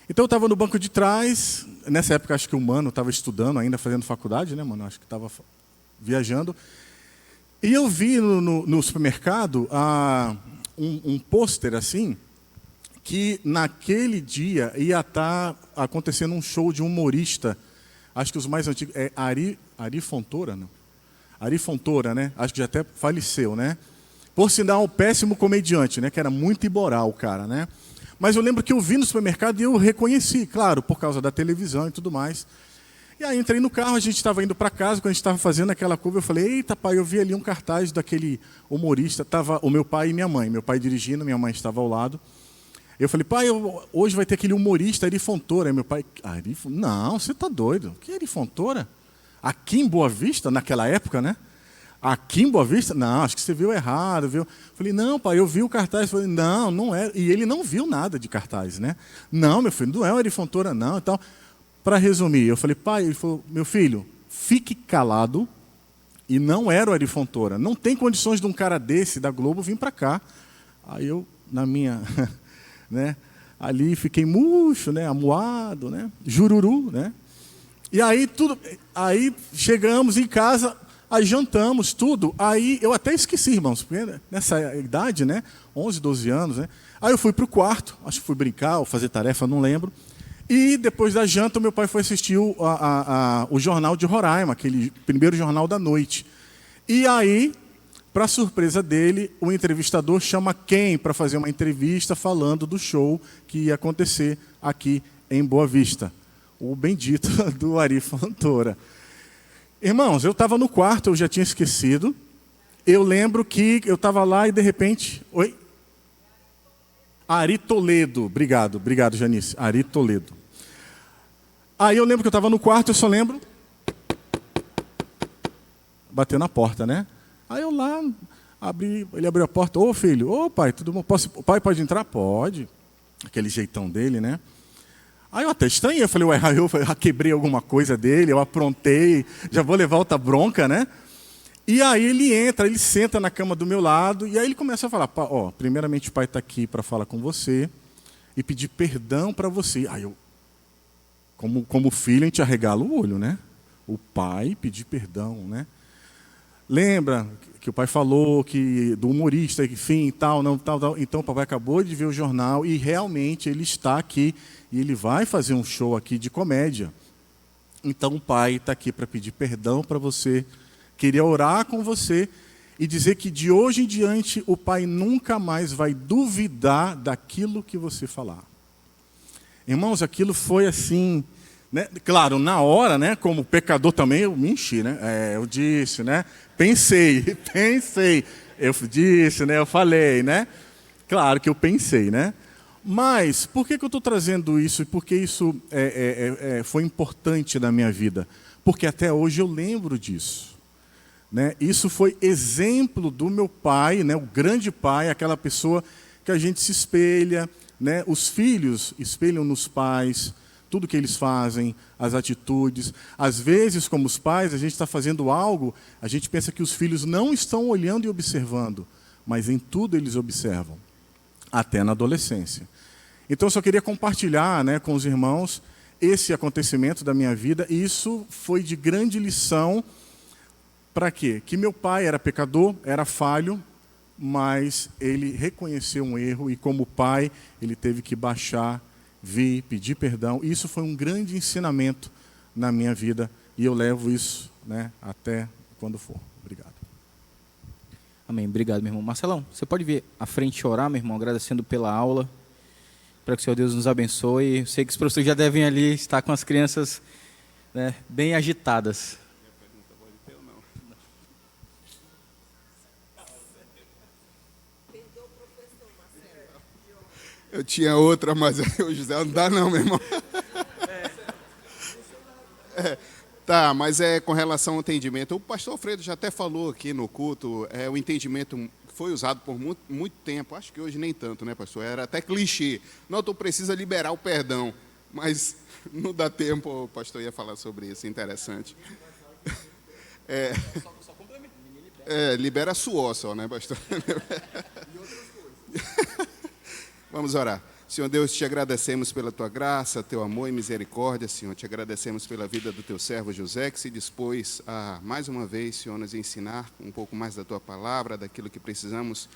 Então eu estava no banco de trás, nessa época acho que o Mano estava estudando ainda, fazendo faculdade, né, Mano? Acho que estava viajando. E eu vi no supermercado um pôster assim, que naquele dia ia estar acontecendo um show de um humorista, acho que os mais antigos, Ari Fontoura, não? Ari Fontoura, né? Acho que já até faleceu, né? Por sinal, um péssimo comediante, né? Que era muito imoral o cara, né? Mas eu lembro que eu vi no supermercado e eu reconheci, claro, por causa da televisão e tudo mais. E aí entrei no carro, a gente estava indo para casa, quando a gente estava fazendo aquela curva, eu falei, eita pai, eu vi ali um cartaz daquele humorista, estava o meu pai e minha mãe, meu pai dirigindo, minha mãe estava ao lado. Eu falei, pai, hoje vai ter aquele humorista, Ari Fontoura. Aí meu pai, não, você está doido, que Ari Fontoura? Aqui em Boa Vista, naquela época, né? Aqui em Boa Vista? Não, acho que você viu errado, viu? Falei, não, pai, eu vi o cartaz. Falei, não, não é. E ele não viu nada de cartaz, né? Não, meu filho, não é o Ari Fontoura, não. Então, para resumir, eu falei, pai, ele falou, meu filho, fique calado. E não era o Ari Fontoura. Não tem condições de um cara desse, da Globo, vir para cá. Aí eu, na minha, né? Ali fiquei murcho, né? Amuado, né? Jururu, né? E aí aí chegamos em casa. Aí jantamos, tudo. Aí eu até esqueci, irmãos, porque nessa idade, né? 11, 12 anos, né? Aí eu fui para o quarto, acho que fui brincar ou fazer tarefa, não lembro. E depois da janta, meu pai foi assistir o Jornal de Roraima, aquele primeiro jornal da noite. E aí, para surpresa dele, o entrevistador chama quem para fazer uma entrevista falando do show que ia acontecer aqui em Boa Vista. O bendito do Ari Fontoura. Irmãos, eu estava no quarto, eu já tinha esquecido. Eu lembro que eu estava lá e de repente... Oi? Ari Toledo. Obrigado, Janice. Ari Toledo. Aí eu lembro que eu estava no quarto, eu só lembro... Bateu na porta, né? Aí eu lá, ele abriu a porta. Ô filho, ô pai, tudo bom? O pai pode entrar? Pode. Aquele jeitão dele, né? Aí eu até estranhei, eu falei, ué, eu quebrei alguma coisa dele, eu aprontei, já vou levar outra bronca, né? E aí ele entra, ele senta na cama do meu lado, e aí ele começa a falar, primeiramente o pai está aqui para falar com você e pedir perdão para você. Aí eu, como filho, a gente arregala o olho, né? O pai pedir perdão, né? Lembra que o pai falou que do humorista, enfim, tal. Então o papai acabou de ver o jornal e realmente ele está aqui e ele vai fazer um show aqui de comédia. Então o pai está aqui para pedir perdão para você, queria orar com você e dizer que de hoje em diante o pai nunca mais vai duvidar daquilo que você falar. Irmãos, aquilo foi assim, né? Claro, na hora, né? Como pecador também, eu me enchi, né? Eu disse, né? Pensei, eu disse, né? Eu falei, né? Claro que eu pensei, né? Mas por que eu estou trazendo isso e por que isso foi importante na minha vida? Porque até hoje eu lembro disso, né? Isso foi exemplo do meu pai, né? O grande pai, aquela pessoa que a gente se espelha, né? Os filhos espelham nos pais, tudo que eles fazem, as atitudes. Às vezes, como os pais, a gente está fazendo algo, a gente pensa que os filhos não estão olhando e observando, mas em tudo eles observam, até na adolescência. Então, eu só queria compartilhar, né, com os irmãos esse acontecimento da minha vida, e isso foi de grande lição. Para quê? Que meu pai era pecador, era falho, mas ele reconheceu um erro e, como pai, ele teve que baixar, vir, pedir perdão. Isso foi um grande ensinamento na minha vida e eu levo isso, né, até quando for. Obrigado. Amém. Obrigado, meu irmão. Marcelão, você pode vir à frente orar, meu irmão, agradecendo pela aula, para que o Senhor Deus nos abençoe. Eu sei que os professores já devem ali estar com as crianças, né, bem agitadas. Eu tinha outra, mas o José não dá não, meu irmão. Tá, mas com relação ao entendimento, o pastor Alfredo já até falou aqui no culto, o entendimento foi usado por muito tempo, acho que hoje nem tanto, né, pastor? Era até clichê. Não, tu precisa liberar o perdão, mas não dá tempo, o pastor ia falar sobre isso, interessante. Libera suor só, né, pastor? Vamos orar. Senhor Deus, te agradecemos pela tua graça, teu amor e misericórdia, Senhor. Te agradecemos pela vida do teu servo José, que se dispôs a, mais uma vez, Senhor, nos ensinar um pouco mais da tua palavra, daquilo que precisamos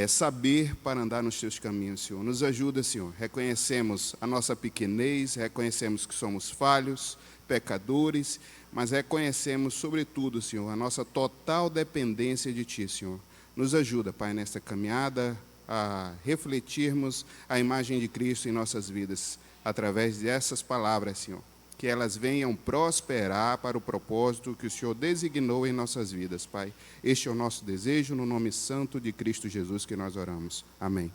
saber para andar nos teus caminhos, Senhor. Nos ajuda, Senhor. Reconhecemos a nossa pequenez, reconhecemos que somos falhos, pecadores, mas reconhecemos, sobretudo, Senhor, a nossa total dependência de ti, Senhor. Nos ajuda, Pai, nesta caminhada, a refletirmos a imagem de Cristo em nossas vidas, através dessas palavras, Senhor. Que elas venham prosperar para o propósito que o Senhor designou em nossas vidas, Pai. Este é o nosso desejo, no nome santo de Cristo Jesus que nós oramos. Amém.